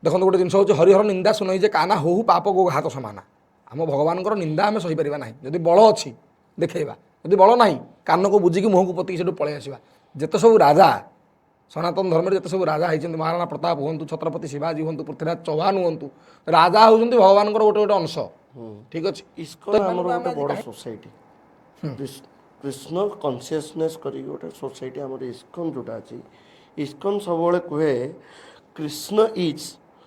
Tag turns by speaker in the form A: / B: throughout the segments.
A: देखो गोटे जिन हूँ हरिहर निंदा शुणी जे काना हो पाप गो हाथ समाना आम भगवान निंदा आम सहीपर ना जदि बल अच्छी देखा जदि बल ना कान को बुझिकी मुह को पतिक से पलि आसवा जिते सब राजा सनातन धर्म जिते सब राजा होती महाराणा प्रताप हूँ छत्रपति शिवाजी हूँ पृथ्वीराज चौहान हूँ राजा होती भगवान गोटे गोटे अंश ठीक अच्छे
B: इस्कन आमर गोटे बड़ सोसाइटी कृष्ण कन्सीयसनेस करी गोटे सोसाइटी आमर इस्कन जोटा अच्छी इस्कन सब कहे Krishna is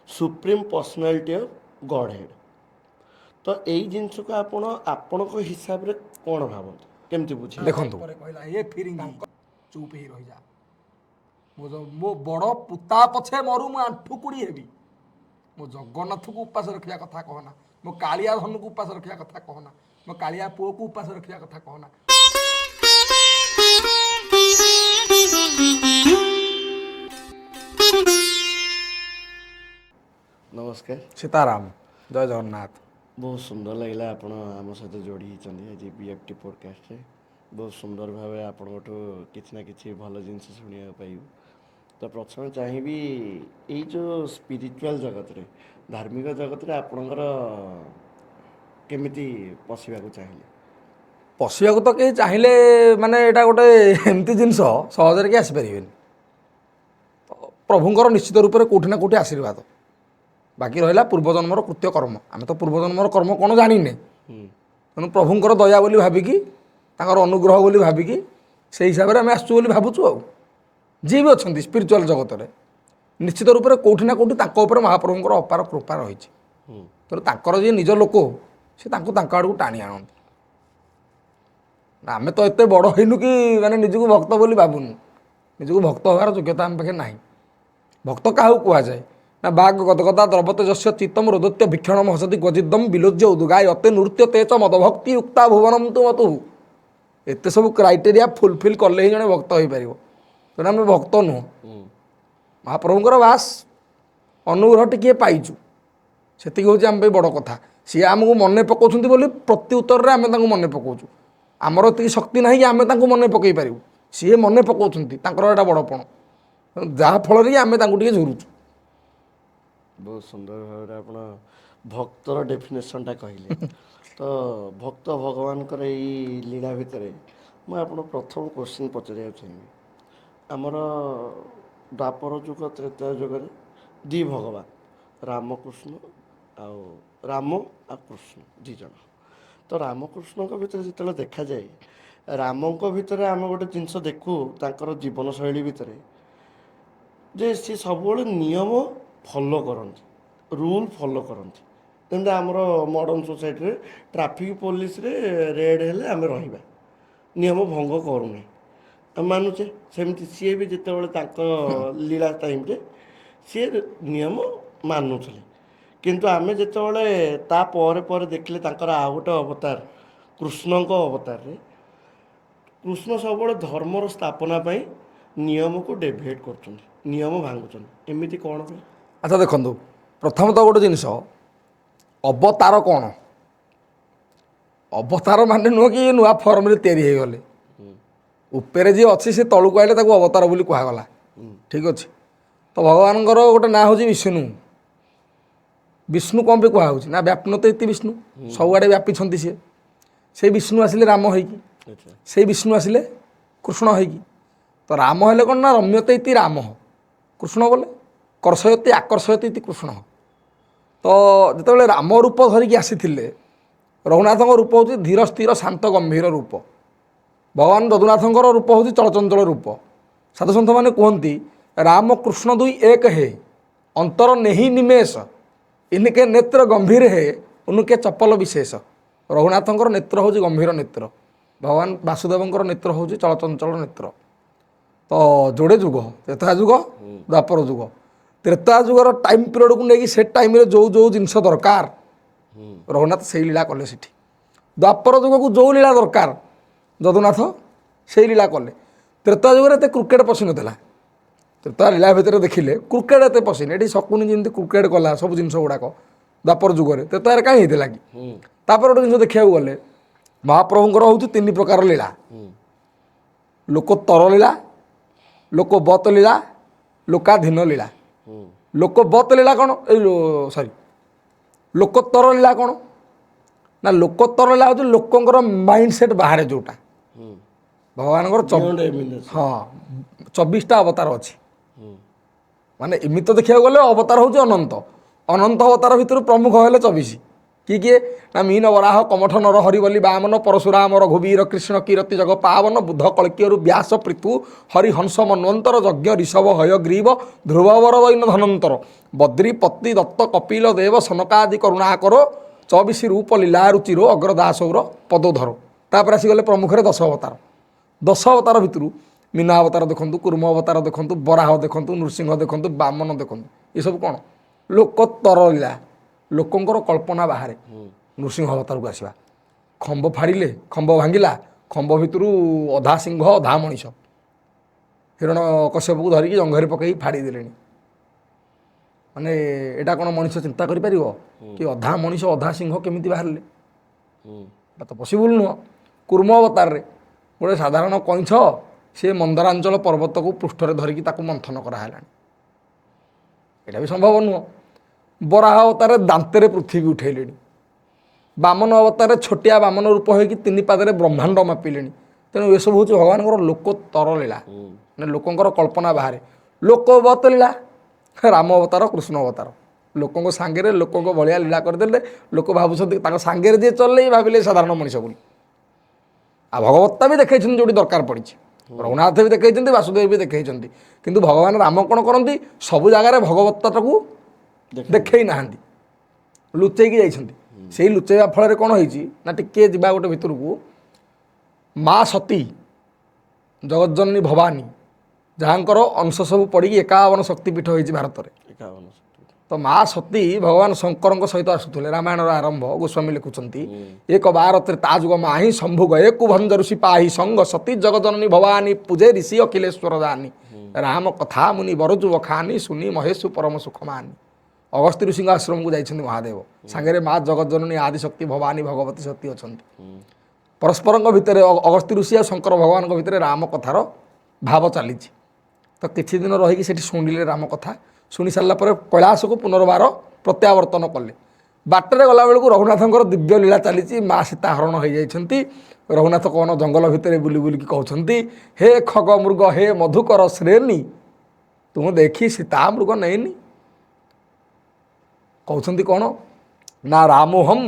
B: supreme personality of God head तो यही जिनस को आपण आपण हिसाब रे कौन भावत केमती बुझे
A: देखो चुप ही रही जा मो बड़ पुता पछे मरु मु आंठुकुड़ी हेबी मो जगन्नाथ को उपास रखिया कथा कहना मो कालिया धन को उपास रखिया कथा कहना मो कालिया पुओ को उपास रखिया कथा कहना
B: नमस्कार
A: सीताराम जय जगन्नाथ
B: बहुत सुंदर लगे आपण आम सहित जोड़ी आज बीएफटी पॉडकास्ट बहुत सुंदर भाव आपण किसी ना कि भल जिन शुणा पाइबू तो प्रथम चाहिए यही जो स्पिरिचुअल जगत रे धार्मिक जगत रे आपणकर केमिति पशिबा चाहिए
A: पशिया तो कहीं चाहिए माने एटा गोटे एमती जिनस सहजरे कि आसीपारे प्रभुंर निश्चित रूप से कौटि ना कौटि आशीर्वाद बाकी रहा पूर्वजन्मर कृत्य कर्म आम तो पूर्वजन्मर कर्म कौन जाने तेणु प्रभुंर दया बोली भाविकी अनुग्रह बोली भाविकी से हिसाब से आम आसचु बोली भावुचु आ जी भी अच्छा स्पिरिचुअल जगत में निश्चित रूप से कौटि ना कौटि महाप्रभुंर अपार कृपा रही तेणु जी निज लोक से आड़ को टाणी आणती आम तो एत बड़ हईनु कि माने निजक भक्त बोली भावुनु निजक भक्त हबार योग्यता आम पाखे ना भक्त क्या कहुए ना बाघ गदगदा द्रवते जस्य चित्तम रोदत्य भीक्षण हसति गजिदम विलोज्य उदुगाय अते नृत्य तेज मदभक्ति उक्ता भुवनम तु मतु एत सब क्राइटेरिया फुलफिल कले ही जड़े भक्त हो पार तेना आम भक्त नुह महाप्रभुंर बास अनुग्रह टिके पाइचु से हूँ आम बड़ कथा सी आमको मन पकाउछन्ति बोली प्रत्युत्तर में आम मन पकाउछु आमर एति शक्ति ना कि आम मन पकई पारू सी मन पकाउछन्ति एटा बड़पण जहाँ फल आम झुरुचु
B: बहुत सुंदर भाव आप भक्तर डेफिनेशन टा कहले तो भक्त भगवान लीला भितर मुझे प्रथम क्वेश्चन पचार चाहिए आमर द्वापर जुग त्रेता जुग दी भगवान रामकृष्ण आउ राम आ कृष्ण दी जन तो रामकृष्ण भितर जो देखा जाए राम भितर आम गोटे जिनस देखू तांकर जीवन शैली भितर जे सी सब नियम फॉलो करती रूल फॉलो करती जमी आमर मॉडर्न सोसाइटी रे ट्रैफिक पुलिस रे रेड हेले आम रहा नियम भंग करूना मानुचे सेमती सी भी जिते लीला टाइम रे सी नियम मानुले किंतु आम जिते तापर देखिले आउ गोटे अवतार कृष्ण अवतार रे कृष्ण सब धर्मर स्थापना पाई नियम को डेविएट कर नियम भांगुन एमती कौन पे
A: अच्छा देखो प्रथम तो गोटे जिनस अवतार कौन अवतार मान नुह कि नुआ फर्म रे तैयारी हो गले उपरे जी अच्छी से तलू आइले ताको अवतार बोली कहगला ठीक अच्छे तो भगवान गोटे ना हूँ विष्णु विष्णु कौन पे कहुच्छी ना व्यापनते इति विष्णु सबुआड़े व्यापी सी से विष्णु आसिले राम होगी से विष्णु आसिले कृष्ण होगी तो राम हेले कौन ना रम्यते इति राम कृष्ण बोले कर्षयती आकर्षयती इति कृष्ण तो जिते राम रूप धरिकी आसी रघुनाथ रूप हूँ धीर स्थिर शांत गंभीर रूप भगवान रघुनाथ रूप हूँ चलचंचल रूप साधुसंत मैंने कहती राम कृष्ण दुई एक है अंतर नहीं निमेष इनके नेत्र गंभीर है उनके चपल विशेष रघुनाथ नेत्र हूँ गंभीर नेत्र भगवान वासुदेव नेत्र हूँ चलचंचल नेत्र तो जोड़े जुग त्रेता जुग द्वापर जुग त्रेता जुगर टाइम पीरियड को लेकिन से टाइम जो जो जिनस दरकार रघुनाथ से लीला कले सेठी द्वापर जुग को जो लीला दरकार जदुनाथ से लीला कले त्रेता जुगर एत क्रिकेट पसंद नाला त्रेता लीला भितर देखिले क्रिकेट एत पसंद ये शकुनी जमी क्रिकेट कला सब जिन गुड़ाक द्वापर जुगर त्रेता कहीं होता कि गोटे जिन देखा गले महाप्रभुंर हूँ तीन प्रकार लीला लोकोत्तर लीला लोक बत लीला लोकाधीन लीला ଲୋକବତ ଲୀଳା କ'ଣ ଏଇ ସରି ଲୋକୋତ୍ତର ଲୀଳା କ'ଣ ନା ଲୋକୋତ୍ତର ଲୀଳା ହେଉଛି ଲୋକଙ୍କର ମାଇଣ୍ଡ ସେଟ୍ ବାହାରେ ଯେଉଁଟା ଭଗବାନଙ୍କର
B: Beyond eminence.
A: ହଁ 24ଟା ଅବତାର ଅଛି ମାନେ ଏମିତି ତ ଦେଖିବାକୁ ଗଲେ ଅବତାର ହେଉଛି ଅନନ୍ତ ଅନନ୍ତ ଅବତାର ଭିତରୁ ପ୍ରମୁଖ ହେଲେ 24 କିଏ ନା ମୀନ ବରାହ କମଠ ନର ହରିବଲି ବାମନ ପରଶୁରାମ ରଘୁବୀର କୃଷ୍ଣ କୀରତି ଜଗ ପାବନ ବୁଧ କଳକିୟରୁ ବ୍ୟାସ ପୃଥୁ ହରିହଂସ ମନ୍ୱନ୍ତର ଯଜ୍ଞ ଋଷଭ ହୟଗ୍ରୀବ ଧ୍ରୁବବର ଦୈନ ଧନନ୍ତର ବଦ୍ରୀ ପତ୍ନୀ ଦତ୍ତ କପିଲ ଦେବ ସନକାଦି କରୁଣାକର 24 ରୂପ ଲୀଳା ରୁଚିର ଅଗ୍ରଦାସୌର ପଦୋଧର ତାପରେ ଆସିଗଲେ ପ୍ରମୁଖରେ 10 ଅବତାର 10 ଅବତାର ଭିତରୁ ମୀନା ଅବତାର ଦେଖନ୍ତୁ କୁର୍ମ ଅବତାର ଦେଖନ୍ତୁ ବରାହ ଦେଖନ୍ତୁ ନୃସିଂହ ଦେଖନ୍ତୁ ବାମନ ଦେଖନ୍ତୁ ଏସବୁ କ'ଣ ଲୋକୋତ୍ତର ଲୀଳା ଲୋକଙ୍କର କଳ୍ପନା ବାହାରେ ନୃସିଂହ ଅବତାରକୁ ଆସିବା ଖମ୍ବ ଫାଡ଼ିଲେ ଖମ୍ବ ଭାଙ୍ଗିଲା ଖମ୍ବ ଭିତରୁ ଅଧା ସିଂହ ଅଧା ମଣିଷ ହିରଣ କଶ୍ୟପକୁ ଧରିକି ଜଙ୍ଘରେ ପକାଇକି ଫାଡ଼ି ଦେଲେଣି ମାନେ ଏଇଟା କ'ଣ ମଣିଷ ଚିନ୍ତା କରିପାରିବ କି ଅଧା ମଣିଷ ଅଧା ସିଂହ କେମିତି ବାହାରିଲେ ଏଟା ତ ପସିବୁଲ୍ ନୁହଁ କୁର୍ମ ଅବତାରରେ ଗୋଟେ ସାଧାରଣ କଇଁଛ ସେ ମନ୍ଦରାଞ୍ଚଳ ପର୍ବତକୁ ପୃଷ୍ଠରେ ଧରିକି ତାକୁ ମନ୍ଥନ କରାହେଲାଣି ଏଇଟା ବି ସମ୍ଭବ ନୁହଁ ବରାହ ଅବତାରରେ ଦାନ୍ତରେ ପୃଥିବୀ ଉଠେଇଲେଣି ବାମନ ଅବତାରରେ ଛୋଟିଆ ବାମନ ରୂପ ହୋଇକି 3 ପାଦରେ ବ୍ରହ୍ମାଣ୍ଡ ମାପିଲେଣି ତେଣୁ ଏସବୁ ହେଉଛି ଭଗବାନଙ୍କର ଲୋକୋତ୍ତର ଲୀଳା ମାନେ ଲୋକଙ୍କର କଳ୍ପନା ବାହାରେ ଲୋକବତ ଲୀଳା ରାମ ଅବତାର କୃଷ୍ଣ ଅବତାର ଲୋକଙ୍କ ସାଙ୍ଗରେ ଲୋକଙ୍କ ଭଳିଆ ଲୀଳା କରିଦେଲେ ଲୋକ ଭାବୁଛନ୍ତି ତାଙ୍କ ସାଙ୍ଗରେ ଯିଏ ଚଲେଇ ଭାବିଲେ ସାଧାରଣ ମଣିଷ ବୋଲି ଆଉ ଭଗବତ୍ତା ବି ଦେଖେଇଛନ୍ତି ଯେଉଁଠି ଦରକାର ପଡ଼ିଛି ରଘୁନାଥ ବି ଦେଖେଇଛନ୍ତି ବାସୁଦେବ ବି ଦେଖେଇଛନ୍ତି କିନ୍ତୁ ଭଗବାନ ରାମ କ'ଣ କରନ୍ତି ସବୁ ଜାଗାରେ ଭଗବତ୍ତାଟାକୁ ଦେଖେଇ ନାହାନ୍ତି ଲୁଚେଇକି ଯାଇଛନ୍ତି ସେଇ ଲୁଚେଇବା ଫଳରେ କ'ଣ ହେଇଛି ନା ଟିକେ ଯିବା ଗୋଟେ ଭିତରକୁ ମା ସତୀ ଜଗଜ୍ଜନନୀ ଭବାନୀ ଯାହାଙ୍କର ଅଂଶ ସବୁ ପଡ଼ିକି 51 ଶକ୍ତିପୀଠ ହେଇଛି ଭାରତରେ
B: 51
A: ତ ମା ସତୀ ଭଗବାନ ଶଙ୍କରଙ୍କ ସହିତ ଆସୁଥିଲେ ରାମାୟଣର ଆରମ୍ଭ ଗୋସ୍ୱାମୀ ଲେଖୁଛନ୍ତି ଏକ ବାର ତ୍ରେତାଯୁଗ ମାହି ଶମ୍ଭୁ ଗଏ କୁଭଞ୍ଜ ଋଷି ପାହି ସଙ୍ଗ ସତୀ ଜଗଜନନୀ ଭବାନୀ ପୂଜେ ଋଷି ଅଖିଲେଶ୍ୱର ଦାନୀ ରାମ କଥା ମୁନି ବରଜୁ ବଖାନି ସୁନି ମହେଶୁ ପରମ ସୁଖମାନି ଅଗସ୍ତ୍ୟ ଋଷିଙ୍କ ଆଶ୍ରମକୁ ଯାଇଛନ୍ତି ମହାଦେବ ସାଙ୍ଗରେ ମା ଜଗଜ୍ଜନନୀ ଆଦିଶକ୍ତି ଭବାନୀ ଭଗବତୀ ସତୀ ଅଛନ୍ତି ପରସ୍ପରଙ୍କ ଭିତରେ ଅଗସ୍ତ୍ୟ ଋଷି ଆଉ ଶଙ୍କର ଭଗବାନଙ୍କ ଭିତରେ ରାମ କଥାର ଭାବ ଚାଲିଛି ତ କିଛି ଦିନ ରହିକି ସେଠି ଶୁଣିଲେ ରାମ କଥା ଶୁଣି ସାରିଲା ପରେ କୈଳାସକୁ ପୁନର୍ବାର ପ୍ରତ୍ୟାବର୍ତ୍ତନ କଲେ ବାଟରେ ଗଲାବେଳକୁ ରଘୁନାଥଙ୍କର ଦିବ୍ୟ ଲୀଳା ଚାଲିଛି ମା ସୀତା ହରଣ ହୋଇଯାଇଛନ୍ତି ରଘୁନାଥ କ'ଣ ଜଙ୍ଗଲ ଭିତରେ ବୁଲି ବୁଲିକି କହୁଛନ୍ତି ହେ ଖଗ ମୃଗ ହେ ମଧୁକର ଶ୍ରେଣୀ ତୁମ ଦେଖି ସୀତା ମୃଗ ନେଇନି କହୁଛନ୍ତି କ'ଣ ନା ରାମୋହମ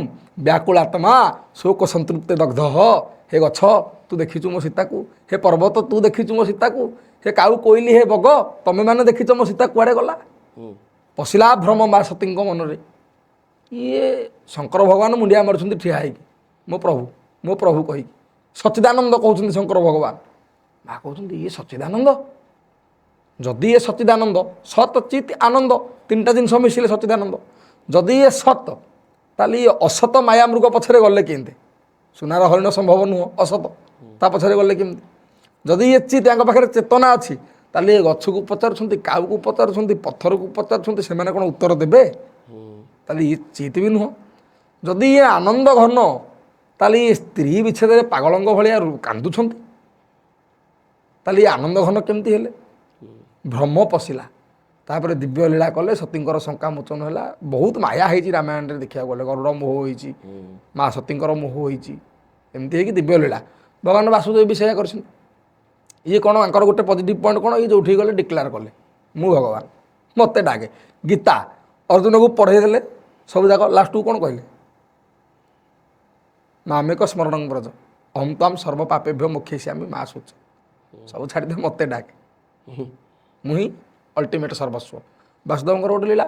A: ବ୍ୟାକୁଳାତ୍ମା ଶୋକ ସନ୍ତୃପ୍ତ ଦଗ୍ଧ ହେ ଗଛ ତୁ ଦେଖିଛୁ ମୋ ସୀତାକୁ ହେ ପର୍ବତ ତୁ ଦେଖିଛୁ ମୋ ସୀତାକୁ ହେ କାଉ କୋଇଲି ହେ ବଗ ତମେମାନେ ଦେଖିଛ ମୋ ସୀତା କୁଆଡ଼େ ଗଲା ପଶିଲା ଭ୍ରମ ମା ସତୀଙ୍କ ମନରେ ଇଏ ଶଙ୍କର ଭଗବାନ ମୁଣ୍ଡିଆ ମାରୁଛନ୍ତି ଠିଆ ହେଇକି ମୋ ପ୍ରଭୁ କହିକି ସଚ୍ଚିଦାନନ୍ଦ କହୁଛନ୍ତି ଶଙ୍କର ଭଗବାନ ମା କହୁଛନ୍ତି ଇଏ ସଚ୍ଚିଦାନନ୍ଦ ଯଦି ଇଏ ସଚ୍ଚିଦାନନ୍ଦ ସତ୍ ଚିତ୍ ଆନନ୍ଦ 3ଟା ଜିନିଷ ମିଶିଲେ ସଚ୍ଚିଦାନନ୍ଦ ଯଦି ଇଏ ସତ୍ ତାହେଲେ ଇଏ ଅସତ ମାୟା ମୃଗ ପଛରେ ଗଲେ କେମିତି ସୁନାର ହରିଣ ସମ୍ଭବ ନୁହଁ ଅସତ ତା ପଛରେ ଗଲେ କେମିତି ଯଦି ଇଏ ଚିତ୍ ତାଙ୍କ ପାଖରେ ଚେତନା ଅଛି ତାହେଲେ ଏ ଗଛକୁ ପଚାରୁଛନ୍ତି କାଉକୁ ପଚାରୁଛନ୍ତି ପଥରକୁ ପଚାରୁଛନ୍ତି ସେମାନେ କ'ଣ ଉତ୍ତର ଦେବେ ତାହେଲେ ଇଏ ଚିତ୍ ବି ନୁହଁ ଯଦି ଇଏ ଆନନ୍ଦ ଘନ ତାହେଲେ ଇଏ ସ୍ତ୍ରୀ ବିଚ୍ଛେଦରେ ପାଗଳଙ୍କ ଭଳିଆ କାନ୍ଦୁଛନ୍ତି ତାହେଲେ ଇଏ ଆନନ୍ଦ ଘନ କେମିତି ହେଲେ ଭ୍ରମ ପଶିଲା ତାପରେ ଦିବ୍ୟ ଲୀଳା କଲେ ସତୀଙ୍କର ଶଙ୍କା ମୋଚନ ହେଲା ବହୁତ ମାୟା ହେଇଛି ରାମାୟଣରେ ଦେଖିବାକୁ ଗଲେ ଗରୁଡ଼ ମୋହ ହେଇଛି ମା ସତୀଙ୍କର ମୋହ ହେଇଛି ଏମିତି ହେଇକି ଦିବ୍ୟ ଲୀଳା ଭଗବାନ ବାସୁଦେବ ବି ସେଇଆ କରିଛନ୍ତି ଇଏ କ'ଣ ତାଙ୍କର ଗୋଟେ ପଜିଟିଭ୍ ପଏଣ୍ଟ କ'ଣ ଇଏ ଯେଉଁଠିକି ଗଲେ ଡିକ୍ଲାର କଲେ ମୁଁ ଭଗବାନ ମୋତେ ଡାକେ ଗୀତା ଅର୍ଜୁନକୁ ପଢ଼େଇ ଦେଲେ ସବୁ ଯାକ ଲାଷ୍ଟକୁ କ'ଣ କହିଲେ ମାମେକ ସ୍ମରଣ ବ୍ରଜ ଅହଂ ତ୍ୱାମ୍ ସର୍ବ ପାପେଭ୍ୟ ମୋକ୍ଷୟିଷ୍ୟାମି ମା ଶୁଚ ସବୁ ଛାଡ଼ିଦେ ମୋତେ ଡାକେ ମୁଁ ହିଁ ଅଲ୍ଟିମେଟ୍ ସର୍ବସ୍ୱ ବାସୁଦେବଙ୍କର ଗୋଟେ ଲୀଳା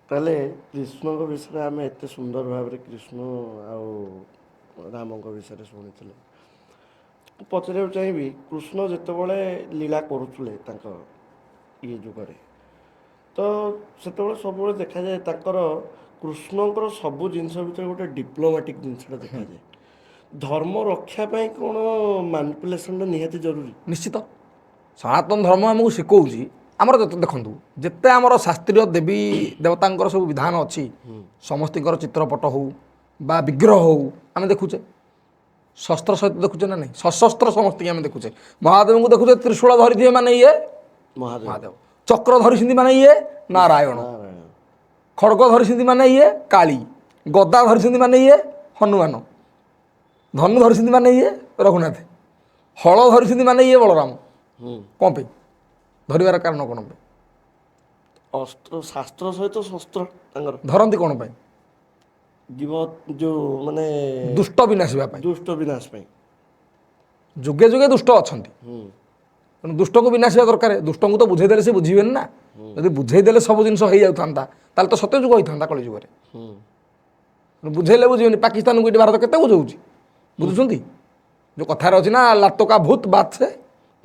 B: ତାହେଲେ କୃଷ୍ଣଙ୍କ ବିଷୟରେ ଆମେ ଏତେ ସୁନ୍ଦର ଭାବରେ କୃଷ୍ଣ ଆଉ ରାମଙ୍କ ବିଷୟରେ ଶୁଣିଥିଲେ ମୁଁ ପଚାରିବାକୁ ଚାହିଁବି କୃଷ୍ଣ ଯେତେବେଳେ ଲୀଳା କରୁଥିଲେ ତାଙ୍କ ଇଏ ଯୁଗରେ ତ ସେତେବେଳେ ସବୁବେଳେ ଦେଖାଯାଏ ତାଙ୍କର କୃଷ୍ଣଙ୍କର ସବୁ ଜିନିଷ ଭିତରେ ଗୋଟେ ଡିପ୍ଲୋମାଟିକ୍ ଜିନିଷଟା ଦେଖାଯାଏ ଧର୍ମ ରକ୍ଷା ପାଇଁ କ'ଣ ମ୍ୟାନିପୁଲେସନଟା ନିହାତି ଜରୁରୀ
A: ନିଶ୍ଚିତ ସନାତନ ଧର୍ମ ଆମକୁ ଶିଖଉଛି ଆମର ଦେଖନ୍ତୁ ଯେତେ ଆମର ଶାସ୍ତ୍ରୀୟ ଦେବୀ ଦେବତାଙ୍କର ସବୁ ବିଧାନ ଅଛି ସମସ୍ତଙ୍କର ଚିତ୍ରପଟ ହେଉ ବା ବିଗ୍ରହ ହେଉ ଆମେ ଦେଖୁଛେ ଶସ୍ତ୍ର ସହିତ ଦେଖୁଛେ ନା ନାହିଁ, ସଶସ୍ତ୍ର ସମସ୍ତଙ୍କୁ ଆମେ ଦେଖୁଛେ। ମହାଦେବଙ୍କୁ ଦେଖୁଛେ ତ୍ରିଶୂଳ ଧରିଥିବେ ମାନେ ଇଏ
B: ମହାଦେବ
A: ମହାଦେବ, ଚକ୍ର ଧରିଛନ୍ତି ମାନେ ଇଏ ନାରାୟଣ,
B: ନାରାୟଣ।
A: ଖଡ଼ଗ ଧରିଛନ୍ତି ମାନେ ଇଏ କାଳୀ, ଗଦା ଧରିଛନ୍ତି ମାନେ ଇଏ ହନୁମାନ, ଧନୁ ଧରିଛନ୍ତି ମାନେ ଇଏ ରଘୁନାଥ, ହଳ ଧରିଛନ୍ତି ମାନେ ଇଏ ବଳରାମ।
B: ହୁଁ।
A: କ'ଣ ପାଇଁ ଧରିବାର କାରଣ କ'ଣ ପାଇଁ?
B: ଅସ୍ତ୍ର ଶାସ୍ତ୍ର ସହିତ ଶସ୍ତ୍ର ତାଙ୍କର
A: ଧରନ୍ତି କ'ଣ ପାଇଁ?
B: ଜୀବ ଯୋଉ ମାନେ
A: ଦୁଷ୍ଟ ବିନାଶିବା ପାଇଁ।
B: ଦୁଷ୍ଟ ବିନାଶ ପାଇଁ।
A: ଯୁଗେ ଯୁଗେ ଦୁଷ୍ଟ ଅଛନ୍ତି,
B: ହୁଁ
A: ତେଣୁ ଦୁଷ୍ଟକୁ ବିନାଶିବା ଦରକାର। ଦୁଷ୍ଟଙ୍କୁ ତ ବୁଝେଇଦେଲେ ସେ ବୁଝିବେନି ନା। ଯଦି ବୁଝେଇଦେଲେ ସବୁ ଜିନିଷ ହେଇଯାଉଥାନ୍ତା ତାହେଲେ ତ ସତ୍ୟଯୁଗ ହେଇଥାନ୍ତା କଳିଯୁଗରେ।
B: ହୁଁ
A: ତେଣୁ ବୁଝେଇଲେ ବୁଝିବେନି। ପାକିସ୍ତାନକୁ ଏଠି ଭାରତ କେତେ ବୁଝଉଛି, ବୁଝୁଛନ୍ତି? ଯେଉଁ କଥାରେ ଅଛି ନା ଲାତକା ଭୂତ ବାତ ସେ।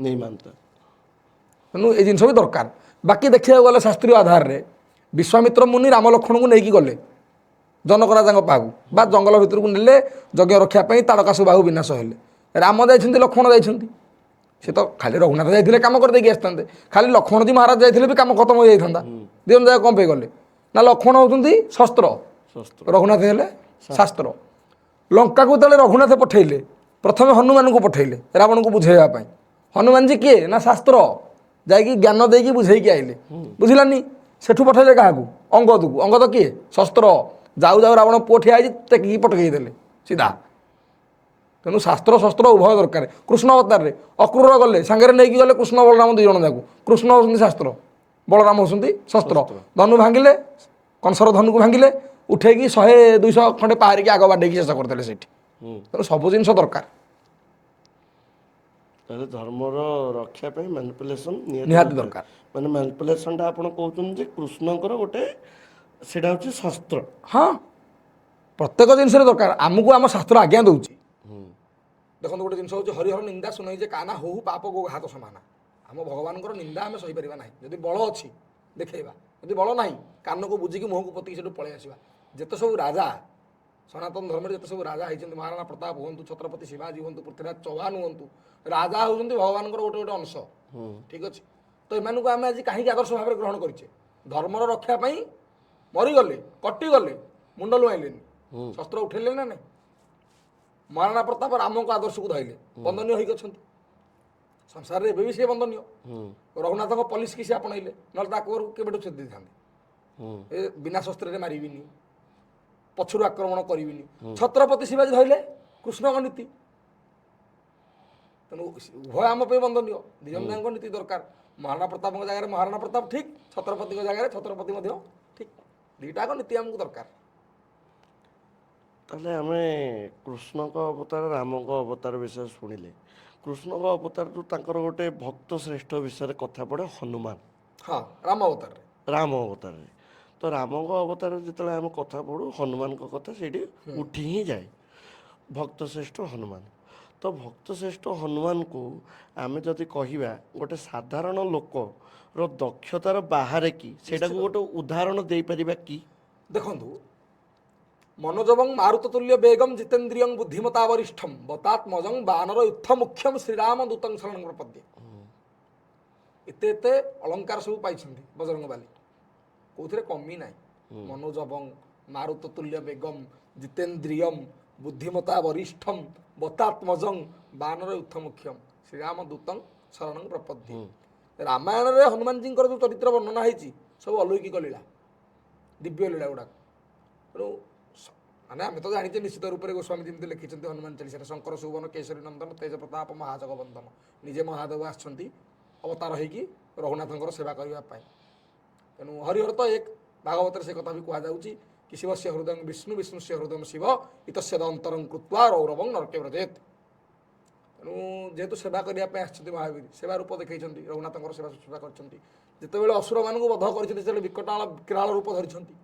B: ନେଇ ମାନତା।
A: ତେଣୁ ଏ ଜିନିଷ ବି ଦରକାର। ବାକି ଦେଖିବାକୁ ଗଲେ ଶାସ୍ତ୍ରୀୟ ଆଧାରରେ ବିଶ୍ୱାମିତ୍ର ମୁନି ରାମ ଲକ୍ଷ୍ମଣଙ୍କୁ ନେଇକି ଗଲେ ଜନକ ରାଜାଙ୍କ ପାଖକୁ, ବା ଜଙ୍ଗଲ ଭିତରକୁ ନେଲେ ଯଜ୍ଞ ରକ୍ଷା ପାଇଁ, ତାଡ଼କାସୁ ବାହୁ ବିନାଶ ହେଲେ। ରାମ ଯାଇଛନ୍ତି, ଲକ୍ଷ୍ମଣ ଯାଇଛନ୍ତି। ସେ ତ ଖାଲି ରଘୁନାଥ ଯାଇଥିଲେ କାମ କରିଦେଇକି ଆସିଥାନ୍ତେ, ଖାଲି ଲକ୍ଷ୍ମଣଜୀ ମହାରାଜ ଯାଇଥିଲେ ବି କାମ ଖତମ ହୋଇଯାଇଥାନ୍ତା। ଦୁଇ ଜଣ ଯାକ କ'ଣ ପାଇଁ ଗଲେ ନା ଲକ୍ଷ୍ମଣ ହେଉଛନ୍ତି ଶସ୍ତ୍ର,
B: ଶସ୍ତ୍ର
A: ରଘୁନାଥ ହେଲେ ଶାସ୍ତ୍ର। ଲଙ୍କାକୁ ଯେତେବେଳେ ରଘୁନାଥ ପଠେଇଲେ, ପ୍ରଥମେ ହନୁମାନଙ୍କୁ ପଠେଇଲେ ରାବଣଙ୍କୁ ବୁଝେଇବା ପାଇଁ। ହନୁମାନଜୀ କିଏ ନା ଶାସ୍ତ୍ର, ଯାଇକି ଜ୍ଞାନ ଦେଇକି ବୁଝେଇକି ଆଇଲେ, ବୁଝିଲାନି। ସେଠୁ ପଠେଇଲେ କାହାକୁ? ଅଙ୍ଗଦକୁ। ଅଙ୍ଗଦ କିଏ? ଶସ୍ତ୍ର। ଯାଉ ଯାଉ ରାବଣ ପୁଅ ଠିଆ ହେଇଛି, ଟେକିକି ପଟକେଇ ଦେଲେ ସିଧା। ତେଣୁ ଶାସ୍ତ୍ର ଶସ୍ତ୍ର ଉଭୟ ଦରକାର। କୃଷ୍ଣ ଅବତାରରେ ଅକ୍ରୁର ଗଲେ, ସାଙ୍ଗରେ ନେଇକି ଗଲେ କୃଷ୍ଣ ବଳରାମ ଦୁଇ ଜଣ ଯାକୁ। କୃଷ୍ଣ ହେଉଛନ୍ତି ଶାସ୍ତ୍ର, ବଳରାମ ହେଉଛନ୍ତି ଶସ୍ତ୍ର। ଧନୁ ଭାଙ୍ଗିଲେ, କଂସର ଧନୁକୁ ଭାଙ୍ଗିଲେ, ଉଠେଇକି 100-200 ଖଣ୍ଡେ ପାହାରିକି ଆଗ ବାଡ଼େଇକି ଶେଷ କରିଦେଲେ ସେଇଠି। ତେଣୁ ସବୁ ଜିନିଷ ଦରକାର,
B: ତାହେଲେ ଧର୍ମର ରକ୍ଷା ପାଇଁ ମ୍ୟାନିପୁଲେସନ୍ ନିହାତି
A: ନିହାତି
B: ଦରକାର।
A: ଦରକାର।
B: ମାନେ ମ୍ୟାନିପୁଲେସନ୍ଟା ଆପଣ କହୁଛନ୍ତି ଯେ କୃଷ୍ଣଙ୍କର ଗୋଟେ ସେଇଟା ହେଉଛି ଶସ୍ତ୍ର।
A: ହଁ, ପ୍ରତ୍ୟେକ ଜିନିଷରେ ଦରକାର। ଆମକୁ ଆମ ଶାସ୍ତ୍ର ଆଜ୍ଞା ଦେଉଛି। ଦେଖନ୍ତୁ, ଗୋଟେ ଜିନିଷ ହେଉଛି ହରିହର ନିନ୍ଦା ଶୁଣେଇ ଯେ କାନା ହଉ ପାପ ଗୋ ଘାତ ସମାନ। ଆମ ଭଗବାନଙ୍କର ନିନ୍ଦା ଆମେ ସହିପାରିବା ନାହିଁ। ଯଦି ବଳ ଅଛି ଦେଖେଇବା, ଯଦି ବଳ ନାହିଁ କାନକୁ ବୁଝିକି ମୁହଁକୁ ପୋତିକି ସେଠୁ ପଳେଇ ଆସିବା। ଯେତେ ସବୁ ରାଜା ସନାତନ ଧର୍ମରେ ଯେତେ ସବୁ ରାଜା ହେଇଛନ୍ତି, ମହାରାଣା ପ୍ରତାପ ହୁଅନ୍ତୁ, ଛତ୍ରପତି ଶିବାଜୀ ହୁଅନ୍ତୁ, ପୃଥ୍ୱୀରାଜ ଚୌହାନ ହୁଅନ୍ତୁ, ରାଜା ହେଉଛନ୍ତି ଭଗବାନଙ୍କର ଗୋଟେ ଗୋଟେ ଅଂଶ। ଠିକ୍ ଅଛି। ତ ଏମାନଙ୍କୁ ଆମେ ଆଜି କାହିଁକି ଆଦର୍ଶ ଭାବରେ ଗ୍ରହଣ କରିଛେ? ଧର୍ମର ରକ୍ଷା ପାଇଁ ମରିଗଲେ, କଟିଗଲେ, ମୁଣ୍ଡ ଲୁଆଇଲେନି, ଶସ୍ତ୍ର ଉଠେଇଲେ ନା ନାହିଁ। ମହାରାଣା ପ୍ରତାପ ରାମଙ୍କ ଆଦର୍ଶକୁ ଧଇଲେ, ବନ୍ଦନୀୟ ହେଇକି ଅଛନ୍ତି ସଂସାରରେ, ଏବେ ବି ସେ ବନ୍ଦନୀୟ। ରଘୁନାଥଙ୍କ ପଲିସିକି ସେ ଆପଣେଇଲେ, ନହେଲେ ତାକୁ କେବେଠୁ ଛେଦି ଦେଇଥାନ୍ତେ। ଏ ବିନା ଶସ୍ତ୍ରରେ ମାରିବିନି, ପଛରୁ ଆକ୍ରମଣ କରିବିନି। ଛତ୍ରପତି ଶିବାଜୀ ଧଇଲେ କୃଷ୍ଣଙ୍କ ନୀତି। ତେଣୁ ଉଭୟ ଆମ ପାଇଁ ବନ୍ଦନୀୟ, ଦୁଇ ଜଣ ଯାକ ନୀତି ଦରକାର। ମହାରାଣା ପ୍ରତାପଙ୍କ ଜାଗାରେ ମହାରାଣା ପ୍ରତାପ ଠିକ୍, ଛତ୍ରପତିଙ୍କ ଜାଗାରେ ଛତ୍ରପତି ମଧ୍ୟ ଠିକ୍। ଦୁଇଟାକ ନୀତି ଆମକୁ ଦରକାର।
B: ତାହେଲେ ଆମେ କୃଷ୍ଣଙ୍କ ଅବତାର, ରାମଙ୍କ ଅବତାର ବିଷୟରେ ଶୁଣିଲେ। କୃଷ୍ଣଙ୍କ ଅବତାରରୁ ତାଙ୍କର ଗୋଟେ ଭକ୍ତ ଶ୍ରେଷ୍ଠ ବିଷୟରେ କଥା ପଡ଼େ ହନୁମାନ।
A: ହଁ, ରାମ ଅବତାରରେ।
B: ରାମ ଅବତାରରେ ତ ରାମଙ୍କ ଅବତାରରେ ଯେତେବେଳେ ଆମେ କଥା ପଢ଼ୁ, ହନୁମାନଙ୍କ କଥା ସେଇଠି ଉଠି ହିଁ ଯାଏ। ଭକ୍ତ ଶ୍ରେଷ୍ଠ ହନୁମାନ। ତ ଭକ୍ତ ଶ୍ରେଷ୍ଠ ହନୁମାନଙ୍କୁ ଆମେ ଯଦି କହିବା ଗୋଟେ ସାଧାରଣ ଲୋକର ଦକ୍ଷତାର ବାହାରେ କି, ସେଇଟାକୁ ଗୋଟେ ଉଦାହରଣ ଦେଇପାରିବା କି?
A: ଦେଖନ୍ତୁ, ମନୋଜବଂ ମାରୁତତୁଲ୍ୟ ବେଗಂ ଜିତେନ୍ଦ୍ରିୟଂ ବୁଦ୍ଧିମତା ବରିଷ୍ଠମ ବତାତ୍ମଜଂ ବାନର ୟୁଥ ମୁଖ୍ୟମ ଶ୍ରୀରାମ ଦୂତଂ ଶରଣ ପ୍ରପଦ୍ୟେ। ଏତେ ଏତେ ଅଳଙ୍କାର ସବୁ ପାଇଛନ୍ତି ବଜରଙ୍ଗବାଲି, କୋଉଥିରେ କମି ନାହିଁ। ମନୋଜବଂ ମାରୁତତୁଲ୍ୟ ବେଗମ ଜିତେନ୍ଦ୍ରିୟମ ବୁଦ୍ଧିମତା ବରିଷ୍ଠମ ବତାତ୍ମଜଂ ବାନର ୟୁଥ ମୁଖ୍ୟମ ଶ୍ରୀରାମ ଦୂତଂ ଶରଣ ପ୍ରପଦ୍ୟେ। ରାମାୟଣରେ ହନୁମାନଜୀଙ୍କର ଯେଉଁ ଚରିତ୍ର ବର୍ଣ୍ଣନା ହେଇଛି ସବୁ ଅଲୌକିକ ଲୀଳା, ଦିବ୍ୟ ଲୀଳା ଗୁଡ଼ାକ। ତେଣୁ ମାନେ ଆମେ ତ ଜାଣିଛେ ନିଶ୍ଚିତ ରୂପରେ, ଗୋସ୍ୱାମୀ ଯେମିତି ଲେଖିଛନ୍ତି ହନୁମାନ ଚାଳିଶାରେ, ଶଙ୍କର ସୁବନ କେଶରୀ ନନ୍ଦନ ତେଜ ପ୍ରତାପ ମହାଜଗବନ୍ଦନ। ନିଜେ ମହାଦେବ ଆସିଛନ୍ତି ଅବତାର ହେଇକି ରଘୁନାଥଙ୍କର ସେବା କରିବା ପାଇଁ। ତେଣୁ ହରିହର ତ ଏକ, ଭାଗବତରେ ସେ କଥା ବି କୁହାଯାଉଛି କି ଶିବସ୍ୟ ହୃଦୟଂ ବିଷ୍ଣୁ ବିଷ୍ଣୁସ୍ୟ ହୃଦୟଂ ଶିବ ଇତସ୍ୟ ଦନ୍ତରଂ କୃତ୍ୱା ରୌରବଂ ନରକେ ବ୍ରଜେତ୍। ତେଣୁ ଯେହେତୁ ସେବା କରିବା ପାଇଁ ଆସିଛନ୍ତି ମହାବୀର, ସେବା ରୂପ ଦେଖାଇଛନ୍ତି, ରଘୁନାଥଙ୍କର ସେବା ଶୁଶ୍ରୂଷା କରିଛନ୍ତି। ଯେତେବେଳେ ଅସୁରମାନଙ୍କୁ ବଧ କରିଛନ୍ତି, ସେତେବେଳେ ବିକଟାଳ ରୂପ ଧରିଛନ୍ତି।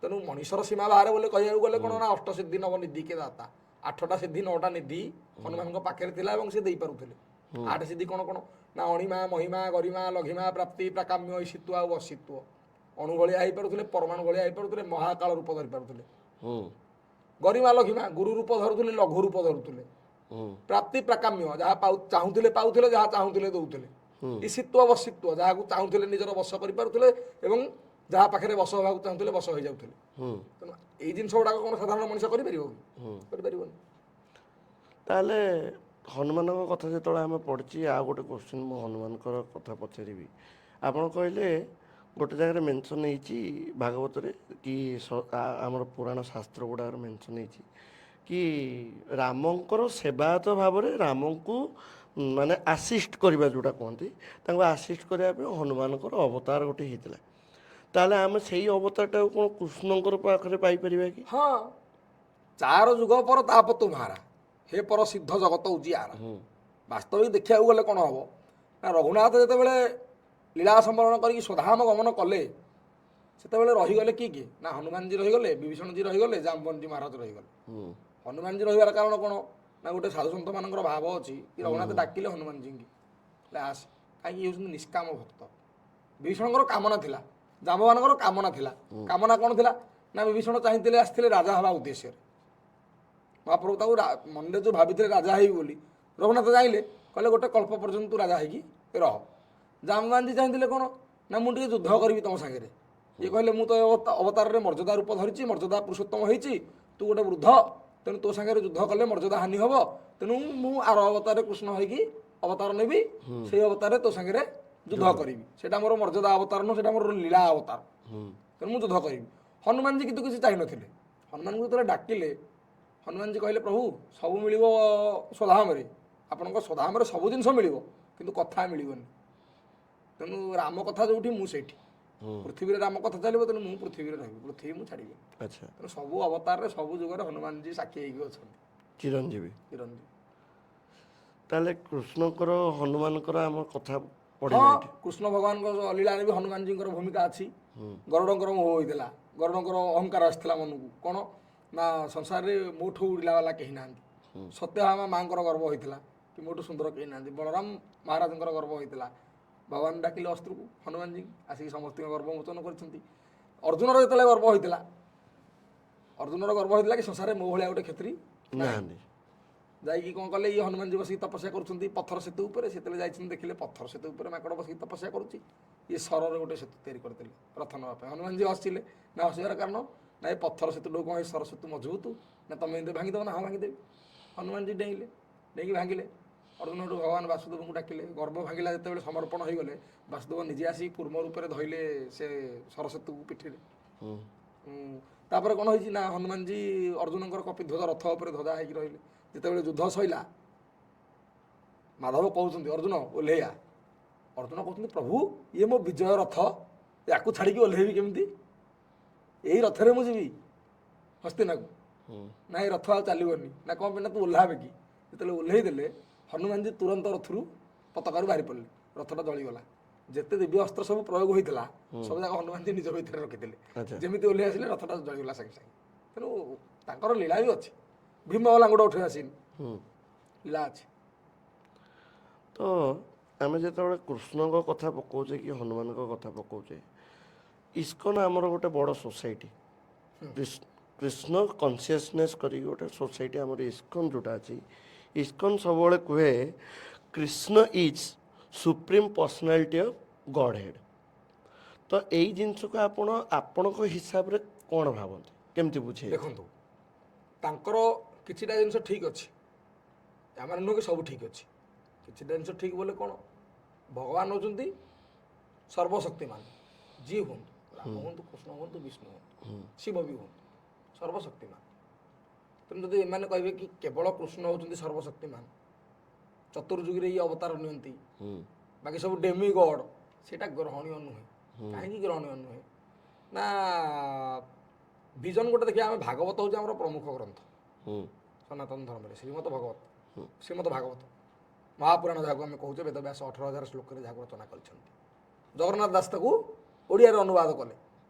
A: ତେଣୁ ମଣିଷର ସୀମା ବାହାରେ ବୋଲି କହିବାକୁ ଗଲେ କ'ଣ ନା, ଅଷ୍ଟସିଦ୍ଧି ନବ ନିଧି କେ ଦାତା। 8ଟା ସିଦ୍ଧି 9ଟା ନିଧି ହନୁମାନଙ୍କ ପାଖରେ ଥିଲା ଏବଂ ସେ ଦେଇପାରୁଥିଲେ। 8 ସିଦ୍ଧି କ'ଣ କ'ଣ ନା, ଅଣିମା, ମହିମା, ଗରିମା, ଲଘିମା, ପ୍ରାପ୍ତି, ପ୍ରାକାମ୍ୟ, ଈଶିତ୍ୱ ଆଉ ଅସିତ୍ୱ। ଅଣୁ ଭଳିଆ ହେଇପାରୁଥିଲେ, ପରମାଣୁ ଭଳିଆ ହେଇପାରୁଥିଲେ, ମହାକାଳ ରୂପ ଧରିପାରୁଥିଲେ। ଗରିମା ଲଘିମା, ଗୁରୁ ରୂପ ଧରୁଥିଲେ, ଲଘୁ ରୂପ ଧରୁଥିଲେ। ପ୍ରାପ୍ତି ପ୍ରାକାମ୍ୟ, ଯାହା ଚାହୁଁଥିଲେ ପାଉଥିଲେ, ଯାହା ଚାହୁଁଥିଲେ ଦଉଥିଲେ। ଈଶିତ୍ୱ ବସିତ୍ୱ, ଯାହାକୁ ଚାହୁଁଥିଲେ ନିଜର ବଶ କରିପାରୁଥିଲେ ଏବଂ ଯାହା ପାଖରେ ବଶ ହେବାକୁ ଚାହୁଁଥିଲେ ବଶ ହେଇଯାଉଥିଲେ। ତେଣୁ ଏଇ ଜିନିଷ ଗୁଡ଼ାକ କ'ଣ ସାଧାରଣ ମଣିଷ କରିପାରିବ କି? କରିପାରିବନି।
B: ତାହେଲେ ହନୁମାନଙ୍କ କଥା ଯେତେବେଳେ ଆମେ ପଢ଼ିଛି, ଆଉ ଗୋଟେ କୋଶ୍ଚିନ୍ ମୁଁ ହନୁମାନଙ୍କର କଥା ପଚାରିବି। ଆପଣ କହିଲେ ଗୋଟେ ଜାଗାରେ ମେନସନ୍ ହେଇଛି ଭାଗବତରେ କି ଆମର ପୁରାଣ ଶାସ୍ତ୍ର ଗୁଡ଼ାକରେ ମେନସନ୍ ହେଇଛି କି ରାମଙ୍କର ସେବାୟତ ଭାବରେ ରାମଙ୍କୁ ମାନେ ଆସିଷ୍ଟ କରିବା ଯେଉଁଟା କୁହନ୍ତି, ତାଙ୍କୁ ଆସିଷ୍ଟ କରିବା ପାଇଁ ହନୁମାନଙ୍କର ଅବତାର ଗୋଟେ ହେଇଥିଲା। ତାହେଲେ ଆମେ ସେଇ ଅବତାରଟାକୁ କ'ଣ କୃଷ୍ଣଙ୍କର ପାଖରେ ପାଇପାରିବା କି?
A: ହଁ, ଚାର ଯୁଗ ପର ତାପ ତୁମ୍ହାରା, ହେ ପର ସିଦ୍ଧ ଜଗତ ଉଜିଆରା। ବାସ୍ତବିକ ଦେଖିବାକୁ ଗଲେ କ'ଣ ହବ ନା, ରଘୁନାଥ ଯେତେବେଳେ ଲୀଳା ସମ୍ବରଣ କରିକି ସ୍ୱଧାମ ଗମନ କଲେ, ସେତେବେଳେ ରହିଗଲେ କିଏ ନା ହନୁମାନଜୀ ରହିଗଲେ, ବିଭୀଷଣଜୀ ରହିଗଲେ, ଜାମ୍ବନ୍ତୀ ମହାରାଜ ରହିଗଲେ। ହନୁମାନଜୀ ରହିବାର କାରଣ କ'ଣ ନା, ଗୋଟେ ସାଧୁସନ୍ଥ ମାନଙ୍କର ଭାବ ଅଛି କି ରଘୁନାଥ ଡାକିଲେ ହନୁମାନଜୀଙ୍କି, ଆସ, କାହିଁକି ଇଏ ହେଉଛନ୍ତି ନିଷ୍କାମ ଭକ୍ତ। ବିଭୀଷଣଙ୍କର କାମନା ଥିଲା, ଜାମ୍ବମାନଙ୍କର କାମନା ଥିଲା। କାମନା କ'ଣ ଥିଲା ନା, ବିଭୀଷଣ ଚାହିଁଥିଲେ ଆସିଥିଲେ ରାଜା ହେବା ଉଦ୍ଦେଶ୍ୟରେ। ମହାପ୍ରଭୁ ତାକୁ ମନରେ ଯେଉଁ ଭାବିଥିଲେ ରାଜା ହେବି ବୋଲି, ରଘୁନାଥ ଚାହିଁଲେ, କହିଲେ ଗୋଟେ କଳ୍ପ ପର୍ଯ୍ୟନ୍ତ ତୁ ରାଜା ହେଇକି ରହ। ଜାମ୍ବାନୀ ଚାହିଁଥିଲେ କ'ଣ ନା, ମୁଁ ଟିକେ ଯୁଦ୍ଧ କରିବି ତମ ସାଙ୍ଗରେ। ଇଏ କହିଲେ, ମୁଁ ତ ଅବତାରରେ ମର୍ଯ୍ୟାଦା ରୂପ ଧରିଛି, ମର୍ଯ୍ୟାଦା ପୁରୁଷୋତ୍ତମ ହେଇଛି, ତୁ ଗୋଟେ ବୃଦ୍ଧ, ତେଣୁ ତୋ ସାଙ୍ଗରେ ଯୁଦ୍ଧ କଲେ ମର୍ଯ୍ୟାଦା ହାନି ହେବ। ତେଣୁ ମୁଁ ଆର ଅବତାରରେ କୃଷ୍ଣ ହେଇକି ଅବତାର ନେବି, ସେଇ ଅବତାରରେ ତୋ ସାଙ୍ଗରେ ଯୁଦ୍ଧ କରିବି। ସେଇଟା ମୋର ମର୍ଯ୍ୟାଦା ଅବତାର ନୁହଁ, ସେଇଟା ମୋର ଲୀଳା ଅବତାର। ତେଣୁ ମୁଁ ଯୁଦ୍ଧ କରିବି। ହନୁମାନଜୀ କିନ୍ତୁ କିଛି ଚାହିଁନଥିଲେ। ହନୁମାନଙ୍କୁ ଯେତେବେଳେ ଡାକିଲେ, ହନୁମାନଜୀ କହିଲେ, ପ୍ରଭୁ ସବୁ ମିଳିବ ସ୍ୱଧାମରେ, ଆପଣଙ୍କ ସ୍ୱଧାମରେ ସବୁ ଜିନିଷ ମିଳିବ, କିନ୍ତୁ କଥା ମିଳିବନି। ତେଣୁ ରାମ କଥା ଯେଉଁଠି ମୁଁ ସେଇଠି, ପୃଥିବୀରେ ରାମ କଥା ଚାଲିବ, ତେଣୁ ମୁଁ ପୃଥିବୀରେ ରହିବି, ପୃଥିବୀ ମୁଁ ଛାଡ଼ିବି।
B: ଆଚ୍ଛା,
A: ତେଣୁ ସବୁ ଅବତାରରେ ସବୁ ଯୁଗରେ ହନୁମାନଜୀ ସାକ୍ଷୀ ହେଇକି ଅଛନ୍ତି,
B: ଚିରଞ୍ଜୀବୀ।
A: ଚିରଞ୍ଜୀବୀ।
B: ତାହେଲେ କୃଷ୍ଣଙ୍କର ହନୁମାନଙ୍କର ଆମ କଥା
A: ହଁ,
B: ପଡ଼ିଲା ଏଠି।
A: କୃଷ୍ଣ ଭଗବାନଙ୍କ ଲୀଳାରେ ବି ହନୁମାନଜୀଙ୍କର ଭୂମିକା ଅଛି। ଗରୁଡ଼ଙ୍କର ମୋହ ହୋଇଥିଲା, ଗରୁଡ଼ଙ୍କର ଅହଙ୍କାର ଆସିଥିଲା ମନକୁ, କ'ଣ ନା ସଂସାରରେ ମୋଠୁ ଉଡ଼ିଲା ବାଲା କେହି ନାହାନ୍ତି। ସତ୍ୟଭାମା ମାଆଙ୍କର ଗର୍ବ ହୋଇଥିଲା କି ମୋଠୁ ସୁନ୍ଦର କେହି ନାହାନ୍ତି। ବଳରାମ ମହାରାଜଙ୍କର ଗର୍ବ ହୋଇଥିଲା। ଭଗବାନ ଡାକିଲେ ଅସ୍ତ୍ରକୁ, ହନୁମାନଜୀ ଆସିକି ସମସ୍ତଙ୍କ ଗର୍ବ ମୋଚନ କରିଛନ୍ତି। ଅର୍ଜୁନର ଯେତେବେଳେ ଗର୍ବ ହୋଇଥିଲା, ଅର୍ଜୁନର ଗର୍ବ ହୋଇଥିଲା କି ସଂସାରରେ ମୋ ଭଳିଆ ଗୋଟେ କ୍ଷତ୍ରୀ
B: ନାହାନ୍ତି।
A: ଯାଇକି କ'ଣ କଲେ, ଇଏ ହନୁମାନଜୀ ବସିକି ତପସ୍ୟା କରୁଛନ୍ତି ପଥର ସେତୁ ଉପରେ। ସେତେବେଳେ ଯାଇଛନ୍ତି, ଦେଖିଲେ ପଥର ସେତୁ ଉପରେ ମାଙ୍କଡ଼ ବସିକି ତପସ୍ୟା କରୁଛି। ଇଏ ସରରେ ଗୋଟେ ସେତୁ ତିଆରି କରିଦେଲେ ରଥ ନେବା ପାଇଁ। ହନୁମାନଜୀ ହସିଲେ, ନା ହସିବାର କାରଣ ନା, ଏ ପଥର ସେତୁଟାକୁ କ'ଣ ଏ ସର ସେତୁ ମଜବୁତ, ନା ତମେ ଏମିତି ଭାଙ୍ଗିଦେବ? ନା ହଁ ଭାଙ୍ଗିଦେବି। ହନୁମାନଜୀ ଡେଇଁଲେ, ଡେଇଁକି ଭାଙ୍ଗିଲେ। ଅର୍ଜୁନଠୁ ଭଗବାନ ବାସୁଦେବଙ୍କୁ ଡାକିଲେ। ଗର୍ବ ଭାଙ୍ଗିଲା ଯେତେବେଳେ, ସମର୍ପଣ ହୋଇଗଲେ, ବାସୁଦେବ ନିଜେ ଆସି ପୂର୍ଣ୍ଣ ରୂପରେ ଧଇଲେ ସେ ସରସ୍ୱତୀକୁ ପିଠିରେ। ତାପରେ କ'ଣ ହେଇଛି ନା, ହନୁମାନଜୀ ଅର୍ଜୁନଙ୍କର କପିଧ୍ୱଜ ରଥ ଉପରେ ଧ୍ୱଜା ହେଇକି ରହିଲେ। ଯେତେବେଳେ ଯୁଦ୍ଧ ସଇଲା, ମାଧବ କହୁଛନ୍ତି, ଅର୍ଜୁନ ଓହ୍ଲେଇଆ। ଅର୍ଜୁନ କହୁଛନ୍ତି, ପ୍ରଭୁ ଇଏ ମୋ ବିଜୟ ରଥ, ୟାକୁ ଛାଡ଼ିକି ଓହ୍ଲେଇବି କେମିତି? ଏଇ ରଥରେ ମୁଁ ଯିବି ହସ୍ତିନାକୁ। ନା ଏ ରଥ ଆଉ ଚାଲିବନି। ନା କ'ଣ ପାଇଁ ନା, ତୁ ଓହ୍ଲାବେ କି? ଯେତେବେଳେ ଓହ୍ଲେଇ ଦେଲେ, ହନୁମାନଜୀ ତୁରନ୍ତ ରଥରୁ ପତାକାରୁ ବାହାରି ପଡ଼ିଲେ, ରଥଟା ଜଳିଗଲା। ଯେତେ ଦିବ୍ୟ ଅସ୍ତ୍ର ସବୁ ପ୍ରୟୋଗ ହୋଇଥିଲା, ସବୁ ଯାକ ହନୁମାନଜୀ ନିଜ ଭିତରେ ରଖିଥିଲେ।
B: ଆଚ୍ଛା।
A: ଯେମିତି ଓହ୍ଲେଇ ଆସିଲେ, ରଥଟା ଜଳିଗଲା ସାଙ୍ଗେ ସାଙ୍ଗେ। ତେଣୁ ତାଙ୍କର ଲୀଳା ବି ଅଛି। ଭୀମ ଲାଙ୍ଗୁଡ଼ ଉଠେଇବା ସିନ୍ ଲୀଳା ଅଛି।
B: ତ ଆମେ ଯେତେବେଳେ କୃଷ୍ଣଙ୍କ କଥା ପକାଉଛେ କି ହନୁମାନଙ୍କ କଥା ପକାଉଛେ, ଇସ୍କନ ଆମର ଗୋଟେ ବଡ଼ ସୋସାଇଟି। କୃଷ୍ଣ କନସିୟସନେସ୍ କରିକି ଗୋଟେ ସୋସାଇଟି ଆମର ଇସ୍କନ ଯେଉଁଟା ଅଛି, ଇସ୍କନ ସବୁବେଳେ କୁହେ Krishna is supreme personality of God head. ତ ଏଇ ଜିନିଷକୁ ଆପଣ ଆପଣଙ୍କ ହିସାବରେ କ'ଣ ଭାବନ୍ତି, କେମିତି ବୁଝେଇବେ?
A: ଦେଖନ୍ତୁ, ତାଙ୍କର କିଛିଟା ଜିନିଷ ଠିକ୍ ଅଛି, ଆମର ନୁହେଁ କି ସବୁ ଠିକ୍ ଅଛି। କିଛିଟା ଜିନିଷ ଠିକ୍ ବୋଲେ କ'ଣ, ଭଗବାନ ହେଉଛନ୍ତି ସର୍ବଶକ୍ତିମାନ। ଯିଏ ହୁଅନ୍ତୁ, ରାମ ହୁଅନ୍ତୁ, କୃଷ୍ଣ ହୁଅନ୍ତୁ, ବିଷ୍ଣୁ ହୁଅନ୍ତୁ, ଶିବ ବି ହୁଅନ୍ତୁ, ସର୍ବଶକ୍ତିମାନ। ତେଣୁ ଯଦି ଏମାନେ କହିବେ କି କେବଳ କୃଷ୍ଣ ହେଉଛନ୍ତି ସର୍ବଶକ୍ତିମାନ, ଚତୁର୍ଯୁଗରେ ଇଏ ଅବତାର ନିଅନ୍ତି, ବାକି ସବୁ ଡେମି ଗଡ୍, ସେଇଟା ଗ୍ରହଣୀୟ ନୁହେଁ। କାହିଁକି ଗ୍ରହଣୀୟ ନୁହେଁ ନା, ଭିଜନ ଗୋଟେ ଦେଖିବା, ଆମେ ଭାଗବତ ହେଉଛି ଆମର ପ୍ରମୁଖ ଗ୍ରନ୍ଥ ସନାତନ ଧର୍ମରେ। ଶ୍ରୀମଦ ଭାଗବତ ମହାପୁରାଣ ଯାହାକୁ ଆମେ କହୁଛେ, ବେଦବ୍ୟାସ 18,000 ଶ୍ଲୋକରେ ଯାହାକୁ ରଚନା କରିଛନ୍ତି। ଜଗନ୍ନାଥ ଦାସ ତାକୁ ଓଡ଼ିଆରେ ଅନୁବାଦ କଲେ,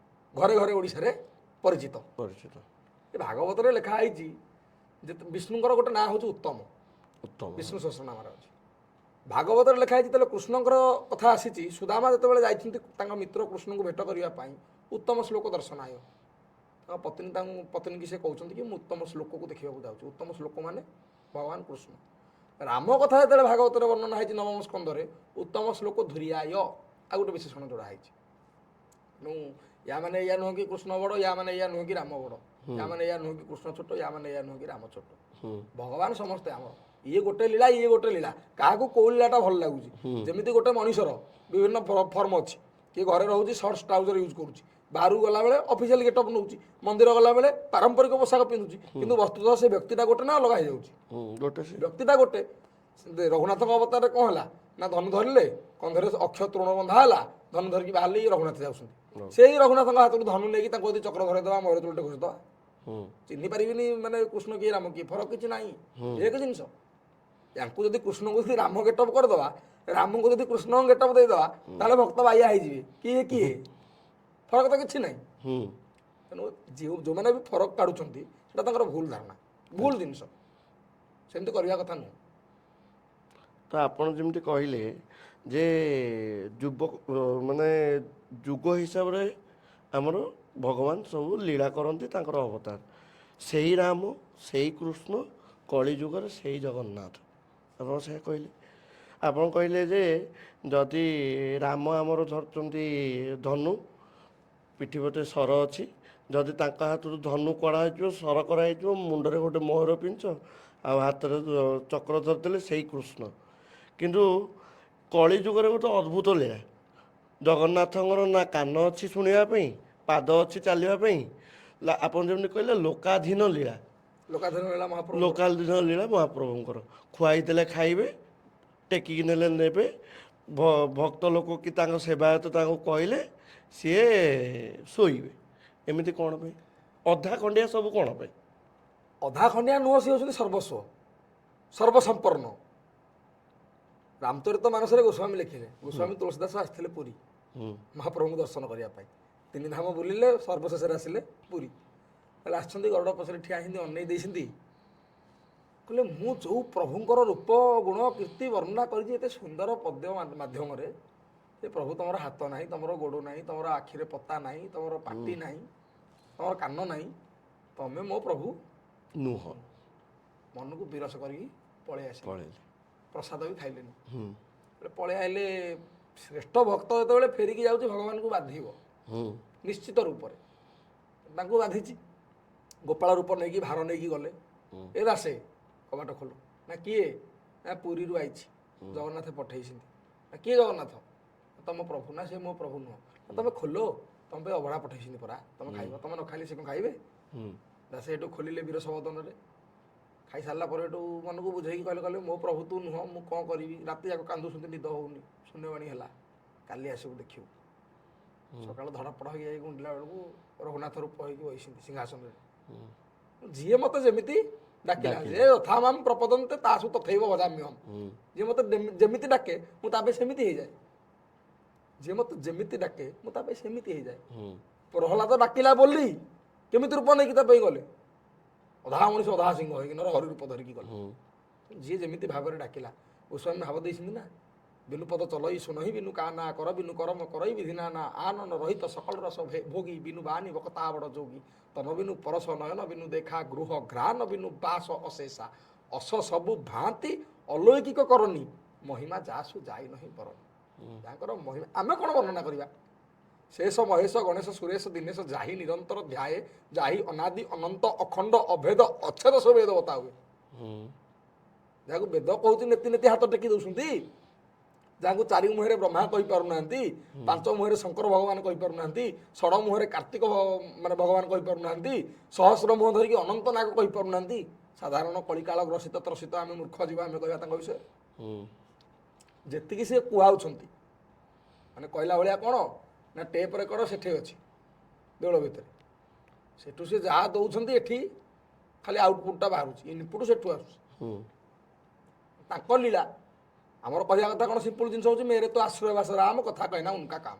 A: ଘରେ ଘରେ ଓଡ଼ିଶାରେ ପରିଚିତ। ଏ ଭାଗବତରେ ଲେଖା ହେଇଛି ଯେ ବିଷ୍ଣୁଙ୍କର ଗୋଟେ ନାଁ ହେଉଛି ଉତ୍ତମ। ବିଷ୍ଣୁ ସହସ୍ରନାମରେ ଅଛି। ଭାଗବତରେ ଲେଖା ହେଇଛି, ଯେତେବେଳେ କୃଷ୍ଣଙ୍କର କଥା ଆସିଛି, ସୁଦାମା ଯେତେବେଳେ ଯାଇଛନ୍ତି ତାଙ୍କ ମିତ୍ର କୃଷ୍ଣଙ୍କୁ ଭେଟ କରିବା ପାଇଁ, ଉତ୍ତମ ଶ୍ଲୋକ ଦର୍ଶନାୟ, ତାଙ୍କ ପତ୍ନୀକି ସେ କହୁଛନ୍ତି କି ମୁଁ ଉତ୍ତମ ଶ୍ଲୋକକୁ ଦେଖିବାକୁ ଯାଉଛି। ଉତ୍ତମ ଶ୍ଲୋକ ମାନେ ଭଗବାନ କୃଷ୍ଣ। ରାମ କଥା ଯେତେବେଳେ ଭାଗବତରେ ବର୍ଣ୍ଣନା ହେଇଛି ନବମ ସ୍କନ୍ଧରେ, ଉତ୍ତମ ଶ୍ଲୋକ ଧୁରିଆୟ, ଆଉ ଗୋଟେ ବିଶେଷଣ ଯୋଡ଼ା ହେଇଛି। ତେଣୁ ୟା ମାନେ ଏଇଆ ନୁହେଁ କି କୃଷ୍ଣ ବଡ଼, ୟା ମାନେ ଏଇଆ ନୁହେଁ କି ରାମ ବଡ଼, ୟା ମାନେ ଏଇଆ ନୁହେଁ କି କୃଷ୍ଣ ଛୋଟ, ୟା ମାନେ ଏଇଆ ନୁହେଁ କି ରାମ ଛୋଟ। ଭଗବାନ ସମସ୍ତେ ଆମର। ଇଏ ଗୋଟେ ଲୀଳା ଇଏ ଗୋଟେ ଲୀଳା, କାହାକୁ କୋଉ ଲୀଳାଟା ଭଲ ଲାଗୁଛି। ଯେମିତି ଗୋଟେ ମଣିଷର ବିଭିନ୍ନ ଫର୍ମ ଅଛି, କିଏ ଘରେ ରହୁଛି ସର୍ଟ ଟ୍ରାଉଜର ୟୁଜ୍ କରୁଛି, ବାହାରକୁ ଗଲାବେଳେ ଅଫିସିଆଲ ଗେଟଅପ୍ ନେଉଛି, ମନ୍ଦିର ଗଲାବେଳେ ପାରମ୍ପରିକ ପୋଷାକ ପିନ୍ଧୁଛି, କିନ୍ତୁ ବସ୍ତୁତଃ ସେ ବ୍ୟକ୍ତିଟା ଗୋଟେ ନା ଅଲଗା ହେଇଯାଉଛି।
B: ଗୋଟେ ସେ
A: ବ୍ୟକ୍ତିଟା ଗୋଟେ। ରଘୁନାଥଙ୍କ ଅବତାରରେ କ'ଣ ହେଲା ନା ଧନୁ ଧରିଲେ, କନ୍ଧରେ ଅକ୍ଷୟ ତୃଣ ବନ୍ଧା ହେଲା, ଧନୁ ଧରିକି ବାହାରିଲେ ଇଏ ରଘୁନାଥ ଯାଉଛନ୍ତି। ସେଇ ରଘୁନାଥଙ୍କ ହାତରୁ ଧନୁ ନେଇକି ତାଙ୍କୁ ଯଦି ଚକ୍ର ଧରେଇଦେବା, ମୟୂର ତୁଳଟେ ଘୋଷିଦେବା, ଚିହ୍ନି ପାରିବିନି ମାନେ କୃଷ୍ଣ କିଏ ରାମ କିଏ, ଫରକ କିଛି ନାହିଁ, ଏକ ଜିନିଷ। ୟାଙ୍କୁ ଯଦି କୃଷ୍ଣଙ୍କୁ ଯଦି ରାମ ଗେଟଅପ୍ କରିଦେବା, ରାମଙ୍କୁ ଯଦି କୃଷ୍ଣଙ୍କ ଗେଟଅପ୍ ଦେଇଦେବା, ତାହେଲେ ଭକ୍ତ ବାଇଆ ହେଇଯିବେ, କିଏ କିଏ, ଫରକ ତ କିଛି ନାହିଁ। ତେଣୁ ଯେଉଁମାନେ ବି ଫରକ କାଢ଼ୁଛନ୍ତି ସେଇଟା ତାଙ୍କର ଭୁଲ ଧାରଣା, ଭୁଲ ଜିନିଷ, ସେମିତି କରିବା କଥା ନୁହଁ।
B: ତ ଆପଣ ଯେମିତି କହିଲେ ଯେ ମାନେ ଯୁଗ ହିସାବରେ ଆମର ଭଗବାନ ସବୁ ଲୀଳା କରନ୍ତି ତାଙ୍କର ଅବତାର, ସେଇ ରାମ ସେଇ କୃଷ୍ଣ, କଳି ଯୁଗରେ ସେଇ ଜଗନ୍ନାଥ, ଆପଣ ସେୟା କହିଲେ। ଆପଣ କହିଲେ ଯେ ଯଦି ରାମ ଆମର ଧରୁଛନ୍ତି ଧନୁ, ପିଠି ପଟେ ସର ଅଛି, ଯଦି ତାଙ୍କ ହାତରୁ ଧନୁ କଢ଼ା ହେଇଯିବ, ସର କରାହେଇଯିବ, ମୁଣ୍ଡରେ ଗୋଟେ ମୟୂର ପିଞ୍ଚ ଆଉ ହାତରେ ଚକ୍ର ଧରିଥିଲେ ସେଇ କୃଷ୍ଣ। କିନ୍ତୁ କଳି ଯୁଗରେ ଗୋଟେ ଅଦ୍ଭୁତ ଲୀଳା, ଜଗନ୍ନାଥଙ୍କର ନା କାନ ଅଛି ଶୁଣିବା ପାଇଁ, ପାଦ ଅଛି ଚାଲିବା ପାଇଁ, ଆପଣ ଯେମିତି କହିଲେ ଲୋକାଧୀନ ଲୀଳା,
A: ଲୋକାଧୀନ ଲୀଳା ମହାପ୍ରଭୁଙ୍କର।
B: ଲୋକାଧୀନ ଲୀଳା ମହାପ୍ରଭୁଙ୍କର। ଖୁଆଇ ଦେଲେ ଖାଇବେ, ଟେକିକି ନେଲେ ନେବେ, ଭକ୍ତ ଲୋକ କି ତାଙ୍କ ସେବାୟତ ତାଙ୍କୁ କହିଲେ ସିଏ ଶୋଇବେ। ଏମିତି କ'ଣ ପାଇଁ? ଅଧା ଖଣ୍ଡିଆ ସବୁ କ'ଣ ପାଇଁ?
A: ଅଧା ଖଣ୍ଡିଆ ନୁହଁ, ସିଏ ହେଉଛନ୍ତି ସର୍ବସ୍ୱ, ସର୍ବସମ୍ପନ୍ନ। ରାମଚରିତ ମାନସରେ ଗୋସ୍ୱାମୀ ଲେଖିଲେ, ଗୋସ୍ୱାମୀ ତୁଳସୀଦାସ ଆସିଥିଲେ ପୁରୀ ମହାପ୍ରଭୁଙ୍କୁ ଦର୍ଶନ କରିବା ପାଇଁ, 3 ଧାମ ବୁଲିଲେ, ସର୍ବଶେଷରେ ଆସିଲେ ପୁରୀ। ହେଲେ ଆସିଛନ୍ତି, ଗରୁଡ଼ ପଛରେ ଠିଆ ହେଇଛନ୍ତି, ଅନେଇ ଦେଇଛନ୍ତି, କହିଲେ ମୁଁ ଯେଉଁ ପ୍ରଭୁଙ୍କର ରୂପ ଗୁଣ କୀର୍ତ୍ତି ବର୍ଣ୍ଣନା କରିଛି ଏତେ ସୁନ୍ଦର ପଦ୍ୟ ମାଧ୍ୟମରେ, ସେ ପ୍ରଭୁ ତମର ହାତ ନାହିଁ, ତମର ଗୋଡ଼ ନାହିଁ, ତମର ଆଖିରେ ପତା ନାହିଁ, ତମର ପାଟି ନାହିଁ, ତମର କାନ ନାହିଁ, ତମେ ମୋ ପ୍ରଭୁ
B: ନୁହଁ।
A: ମନକୁ ବିରସ କରିକି ପଳେଇ ଆସିଲେ,
B: ପଳେଇଲେ।
A: ପ୍ରସାଦ ବି ଖାଇଲେନି, ପଳେଇ ଆଇଲେ। ଶ୍ରେଷ୍ଠ ଭକ୍ତ ଯେତେବେଳେ ଫେରିକି ଯାଉଛି ଭଗବାନଙ୍କୁ ବାଧିବ ନିଶ୍ଚିତ ରୂପରେ, ତାଙ୍କୁ ବାଧିଛି। ଗୋପାଳ ରୂପ ନେଇକି ଭାର ନେଇକି ଗଲେ, ଏ ଦାସେ କବାଟ ଖୋଲ, ନା କିଏ, ନା ପୁରୀରୁ ଆଇଛି, ଜଗନ୍ନାଥ ପଠେଇଛନ୍ତି। ନା କିଏ ଜଗନ୍ନାଥ? ତମ ପ୍ରଭୁ। ନା ସେ ମୋ ପ୍ରଭୁ ନୁହଁ। ତମେ ଖୋଲ, ତମ ପାଇଁ ଅଭଡ଼ା ପଠେଇଛନ୍ତି ପରା, ତମେ ଖାଇବ, ତମେ ନ ଖାଇଲେ ସେ କ'ଣ ଖାଇବେ? ଦାସେ ଏଠୁ ଖୋଲିଲେ ବିରସ ବଦନରେ, ଖାଇସାରିଲା ପରେ ଏଠୁ ମନକୁ ବୁଝେଇକି କହିଲେ ମୋ ପ୍ରଭୁ ତୁ ନୁହଁ, ମୁଁ କ'ଣ କରିବି, ରାତି ଯାକ କାନ୍ଦୁଛନ୍ତି, ନିଦ ହେଉନି, ଶୂନ୍ୟବାଣୀ ହେଲା, କାଲି ଆସିବୁ ଦେଖିବୁ। ସକାଳୁ ଧଡ଼ପଡ଼ ହେଇକି ଯାଇକି ଗୁଣ୍ଡିଲା ବେଳକୁ ରଘୁନାଥ ରୂପ ହେଇକି ବସିଛନ୍ତି ସିଂହାସନରେ। ଯିଏ ମୋତେ ଯେମିତି ଡାକିଲା, ଯେ ଯଥାମାମ୍ ପ୍ରପଦନ୍ତେ ତାସୁ ତଥୈବ ଭଜାମ୍ୟହମ୍, ଯିଏ ମୋତେ ଯେମିତି ଡାକେ ମୁଁ ତା ପାଇଁ ସେମିତି ହେଇଯାଏ, ଯିଏ ମୋତେ ଯେମିତି ଡାକେ ମୁଁ ତା ପାଇଁ ସେମିତି ହେଇଯାଏ। ପ୍ରହ୍ଲାଦ ଡାକିଲା ବୋଲି କେମିତି ରୂପ ନେଇକି ତା ପାଇଁ ଗଲେ, ଅଧା ମଣିଷ ଅଧା ସିଂହ ହେଇକି ନର ହରି ରୂପ ଧରିକି ଗଲେ। ଯିଏ ଯେମିତି ଭାବରେ ଡାକିଲା, ଗୋସ୍ୱାମୀ ଭାବ ଦେଇଛନ୍ତି ନା, ବିନୁ ପଦ ଚଲଇ ସୁନହି, ବିନୁ କା ନା କର, ବିନୁ କରମ କରଇ ବିଧିନା ନା ଆନନ ରହିତ ସକଳ ରସ ଭୋଗୀ, ବିନୁ ବାଣୀ ବକତା ବଡ଼ ଯୋଗୀ, ତନ ବିନୁ ପରଶ ନୟନ, ବିନୁ ଦେଖା ଗୃହ ଘ୍ରାଣ, ବିନୁ ବାସ ଅଶେଷା, ଅସ ସବୁ ଭାନ୍ତି ଅଲୌକିକ କରନି, ମହିମା ଯାସୁ ଯାଇ ନାହିଁ ବରଣି। ତାଙ୍କର ମହିମା ଆମେ କ'ଣ ବର୍ଣ୍ଣନା କରିବା? ଶେଷ ମହେଶ ଗଣେଶ ସୁରେଶ ଦିନେଶ ଯାହି ନିରନ୍ତର ଧ୍ୟାଏ, ଯାହି ଅନାଦି ଅନନ୍ତ ଅଖଣ୍ଡ ଅଭେଦ ଅଚ୍ଛେଦ ସବୁ ବେଦ ବତା ହୁଏ। ଯାହାକୁ ବେଦ କହୁଛି ନେତି ନେତି ହାତ ଟେକି ଦେଉଛନ୍ତି, ଯାହାକୁ 4 ମୁହଁରେ ବ୍ରହ୍ମା କହିପାରୁନାହାନ୍ତି, 5 ମୁହଁରେ ଶଙ୍କର ଭଗବାନ କହିପାରୁନାହାନ୍ତି, 6 ମୁହଁରେ କାର୍ତ୍ତିକ ମାନେ ଭଗବାନ କହିପାରୁନାହାନ୍ତି, ସହସ୍ର ମୁହଁ ଧରିକି ଅନନ୍ତ ନାଗ କହିପାରୁନାହାନ୍ତି, ସାଧାରଣ କଳିକାଳ ଗ୍ରସିତ ତ୍ରସିତ ଆମେ ମୂର୍ଖ ଯିବା ଆମେ କହିବା ତାଙ୍କ ବିଷୟରେ? ଯେତିକି ସେ କୁହାଉଛନ୍ତି ମାନେ କହିଲା ଭଳିଆ କ'ଣ ନା ଟେପ୍ ରେକର୍ଡ଼ ସେଠି ଅଛି ଦେଉଳ ଭିତରେ, ସେଠୁ ସେ ଯାହା ଦେଉଛନ୍ତି ଏଠି ଖାଲି ଆଉଟପୁଟଟା ବାହାରୁଛି, ଇନପୁଟ ସେଠୁ ଆସୁଛି। ତାଙ୍କ ଲୀଳା। ଆମର କହିବା କଥା କ'ଣ ସିମ୍ପଲ ଜିନିଷ ହେଉଛି ମେରେ ତ ଆଶ୍ରୟ ବାସ ରାମ କଥା କହିନା ଉନକା କାମ।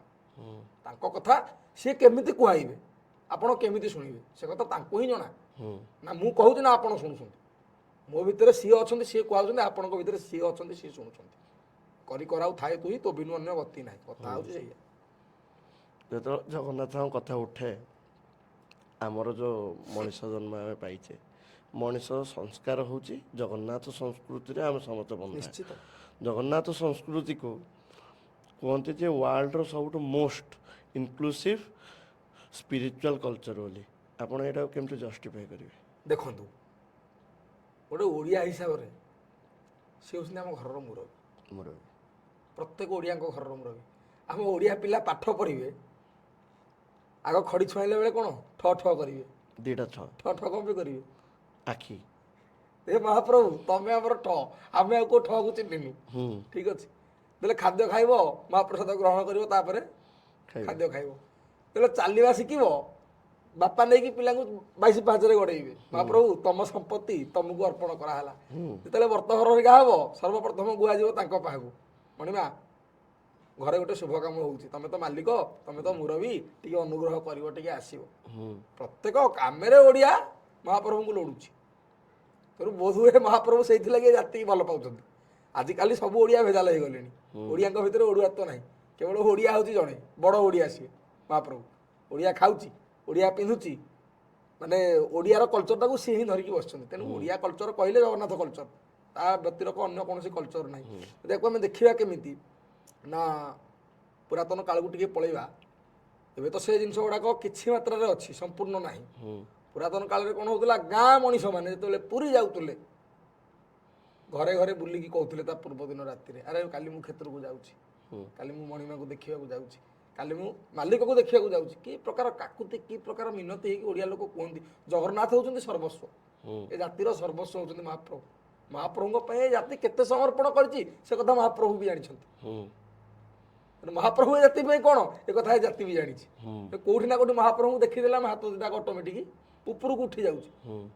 A: ତାଙ୍କ କଥା ସିଏ କେମିତି କୁହାଇବେ, ଆପଣ କେମିତି ଶୁଣିବେ, ସେ କଥା ତାଙ୍କୁ ହିଁ ଜଣା। ନା ମୁଁ କହୁଛି ନା ଆପଣ ଶୁଣୁଛନ୍ତି, ମୋ ଭିତରେ ସିଏ ଅଛନ୍ତି, ସିଏ କୁହାଉଛନ୍ତି, ଆପଣଙ୍କ ଭିତରେ ସିଏ ଅଛନ୍ତି, ସିଏ ଶୁଣୁଛନ୍ତି। କରି କରାଉ ଥାଏ ତୁହି ତୋ ବିନୁ ଅନ୍ୟ ଗତି ନାହିଁ, କଥା ହେଉଛି ସେଇଆ।
B: ଯେତେବେଳେ ଜଗନ୍ନାଥଙ୍କ କଥା ଉଠେ, ଆମର ଯେଉଁ ମଣିଷ ଜନ୍ମ ଆମେ ପାଇଛେ, ମଣିଷ ସଂସ୍କାର ହେଉଛି ଜଗନ୍ନାଥ ସଂସ୍କୃତିରେ ଆମେ ସମସ୍ତେ ବନ୍ଧା।
A: ନିଶ୍ଚିତ।
B: ଜଗନ୍ନାଥ ସଂସ୍କୃତିକୁ କୁହନ୍ତି ଯେ ୱାର୍ଲଡର ସବୁଠୁ ମୋଷ୍ଟ ଇନକ୍ଲୁସିଭ୍ ସ୍ପିରିଚୁଆଲ କଲଚର ବୋଲି। ଆପଣ ଏଇଟାକୁ କେମିତି ଜଷ୍ଟିଫାଏ କରିବେ?
A: ଦେଖନ୍ତୁ, ଗୋଟେ ଓଡ଼ିଆ ହିସାବରେ ସେ ହେଉଛନ୍ତି ଆମ ଘରର ମୁରବୀ।
B: ମୋର
A: ପ୍ରତ୍ୟେକ ଓଡ଼ିଆଙ୍କ ଘରର ମୁରବୀ। ଆମ ଓଡ଼ିଆ ପିଲା ପାଠ ପଢ଼ିବେ, ଆଗ ଖଡ଼ି ଛୁଆଇଲା ବେଳେ କ'ଣ ଠ ଠ କରିବେ,
B: ଦୁଇଟା ଛଅ
A: ଠ ଠ କ'ଣ ପାଇଁ କରିବେ?
B: ଆଖି।
A: ଏ ମହାପ୍ରଭୁ ତମେ ଆମର ଠ, ଆମେ ଆଉ କେଉଁ ଠକୁ ଚିହ୍ନିନୁ।
B: ହୁଁ
A: ଠିକ୍ ଅଛି, ଦେଲେ ଖାଦ୍ୟ ଖାଇବ, ମହାପ୍ରସାଦ ଗ୍ରହଣ କରିବ, ତାପରେ
B: ଖାଇବେ।
A: ଖାଦ୍ୟ ଖାଇବ। ଯେତେବେଳେ ଚାଲିବା ଶିଖିବ, ବାପା ନେଇକି ପିଲାଙ୍କୁ 22 ପାହାଚରେ ଗଡ଼େଇବେ, ମହାପ୍ରଭୁ ତମ ସମ୍ପତ୍ତି ତମକୁ ଅର୍ପଣ କରାହେଲା। ଯେତେବେଳେ ବ୍ରତଘର ହେରିକା ହବ, ସର୍ବପ୍ରଥମ ଗୁଆଯିବ ତାଙ୍କ ପାଖକୁ, ମଣିମା ଘରେ ଗୋଟେ ଶୁଭ କାମ ହେଉଛି, ତମେ ତ ମାଲିକ, ତମେ ତ ମୁରବୀ, ଟିକେ ଅନୁଗ୍ରହ କରିବ, ଟିକେ ଆସିବ। ପ୍ରତ୍ୟେକ କାମରେ ଓଡ଼ିଆ ମହାପ୍ରଭୁଙ୍କୁ ଲୋଡ଼ୁଛି। ତେଣୁ ବୋଧହୁଏ ମହାପ୍ରଭୁ ସେଇଥିଲାଗି ଏ ଜାତିକି ଭଲ ପାଉଛନ୍ତି। ଆଜିକାଲି ସବୁ ଓଡ଼ିଆ ଭେଜାଲ ହେଇଗଲେଣି। ଓଡ଼ିଆଙ୍କ ଭିତରେ ଓଡ଼ିଆତ୍ୱ ନାହିଁ। କେବଳ ଓଡ଼ିଆ ହେଉଛି ଜଣେ, ବଡ଼ ଓଡ଼ିଆ ସିଏ ମହାପ୍ରଭୁ। ଓଡ଼ିଆ ଖାଉଛି, ଓଡ଼ିଆ ପିନ୍ଧୁଛି, ମାନେ ଓଡ଼ିଆର କଲଚରଟାକୁ ସିଏ ହିଁ ଧରିକି ବସିଛନ୍ତି। ତେଣୁ ଓଡ଼ିଆ କଲଚର କହିଲେ ଜଗନ୍ନାଥ କଲଚର, ତା ବ୍ୟତିରକ ଅନ୍ୟ କୌଣସି କଲଚର ନାହିଁ। ତାକୁ ଆମେ ଦେଖିବା କେମିତି ନା, ପୁରାତନ କାଳକୁ ଟିକେ ପଳେଇବା। ଏବେ ତ ସେ ଜିନିଷ ଗୁଡ଼ାକ କିଛି ମାତ୍ରାରେ ଅଛି, ସମ୍ପୂର୍ଣ୍ଣ ନାହିଁ। ପୁରାତନ କାଳରେ କ'ଣ ହେଉଥିଲା, ଗାଁ ମଣିଷମାନେ ଯେତେବେଳେ ପୁରୀ ଯାଉଥିଲେ, ଘରେ ଘରେ ବୁଲିକି କହୁଥିଲେ ତା ପୂର୍ବଦିନ ରାତିରେ, ଆରେ କାଲି ମୁଁ କ୍ଷେତ୍ରକୁ ଯାଉଛି, କାଲି ମୁଁ ମଣିମାକୁ ଦେଖିବାକୁ ଯାଉଛି, କାଲି ମୁଁ ମାଲିକକୁ ଦେଖିବାକୁ ଯାଉଛି। କି ପ୍ରକାର କାକୁତି, କି ପ୍ରକାର ମିନତି ହେଇକି ଓଡ଼ିଆ ଲୋକ କୁହନ୍ତି। ଜଗନ୍ନାଥ ହେଉଛନ୍ତି ସର୍ବସ୍ୱ, ଏ ଜାତିର ସର୍ବସ୍ୱ ହେଉଛନ୍ତି ମହାପ୍ରଭୁ। ମହାପ୍ରଭୁଙ୍କ ପାଇଁ ଏ ଜାତି କେତେ ସମର୍ପଣ କରିଛି ସେ କଥା ମହାପ୍ରଭୁ ବି ଜାଣିଛନ୍ତି। ମହାପ୍ରଭୁ ଏ ଜାତି ପାଇଁ କ'ଣ, ଏ କଥା ଏ ଜାତି ବି ଜାଣିଛି। କୋଉଠି ନା କୋଉଠି ମହାପ୍ରଭୁଙ୍କୁ ଦେଖିଦେଲେ ଆମେ ହାତ ଦୁଇଟା ଅଟୋମେଟିକ୍ ଉପରକୁ ଉଠି ଯାଉଛି।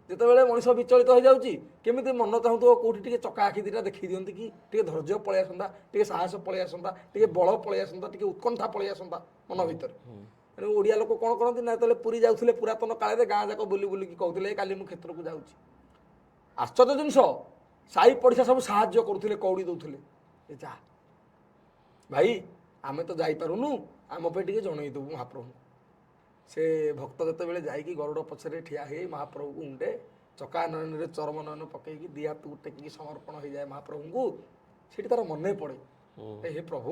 A: ଯେତେବେଳେ ମଣିଷ ବିଚଳିତ ହେଇଯାଉଛି, କେମିତି ମନ ଚାହୁଁଥିବ କୋଉଠି ଟିକେ ଚକା ଆଖି ଦୁଇଟା ଦେଖେଇ ଦିଅନ୍ତି କି, ଟିକେ ଧୈର୍ଯ୍ୟ ପଳେଇ ଆସନ୍ତା, ଟିକେ ସାହସ ପଳେଇ ଆସନ୍ତା, ଟିକେ ବଳ ପଳେଇ ଆସନ୍ତା, ଟିକେ ଉତ୍କଣ୍ଠା ପଳେଇ ଆସନ୍ତା ମନ ଭିତରେ। ତେଣୁ ଓଡ଼ିଆ ଲୋକ କ'ଣ କରନ୍ତି ନା, ଯେତେବେଳେ ପୁରୀ ଯାଉଥିଲେ ପୁରାତନ କାଳରେ ଗାଁ ଯାକ ବୁଲି ବୁଲିକି କହୁଥିଲେ କାଲି ମୁଁ କ୍ଷେତ୍ରକୁ ଯାଉଛି। ଆଶ୍ଚର୍ଯ୍ୟ ଜିନିଷ, ସାହି ପଡ଼ିଶା ସବୁ ସାହାଯ୍ୟ କରୁଥିଲେ, କଉଡ଼ି ଦେଉଥିଲେ, ଏ ଯା ଭାଇ ଆମେ ତ ଯାଇପାରୁନୁ, ଆମ ପାଇଁ ଟିକେ ଜଣେଇ ଦେବୁ ମହାପ୍ରଭୁଙ୍କୁ। ସେ ଭକ୍ତ ଯେତେବେଳେ ଯାଇକି ଗରୁଡ଼ ପଛରେ ଠିଆ ହେଇ ମହାପ୍ରଭୁଙ୍କୁ ଉଣ୍ଡେ, ଚକା ନୟନରେ ଚରମ ନୟନ ପକେଇକି ଦି ହାତକୁ ଟେକିକି ସମର୍ପଣ ହେଇଯାଏ ମହାପ୍ରଭୁଙ୍କୁ, ସେଠି ତାର ମନେ ପଡ଼େ, ହେ ପ୍ରଭୁ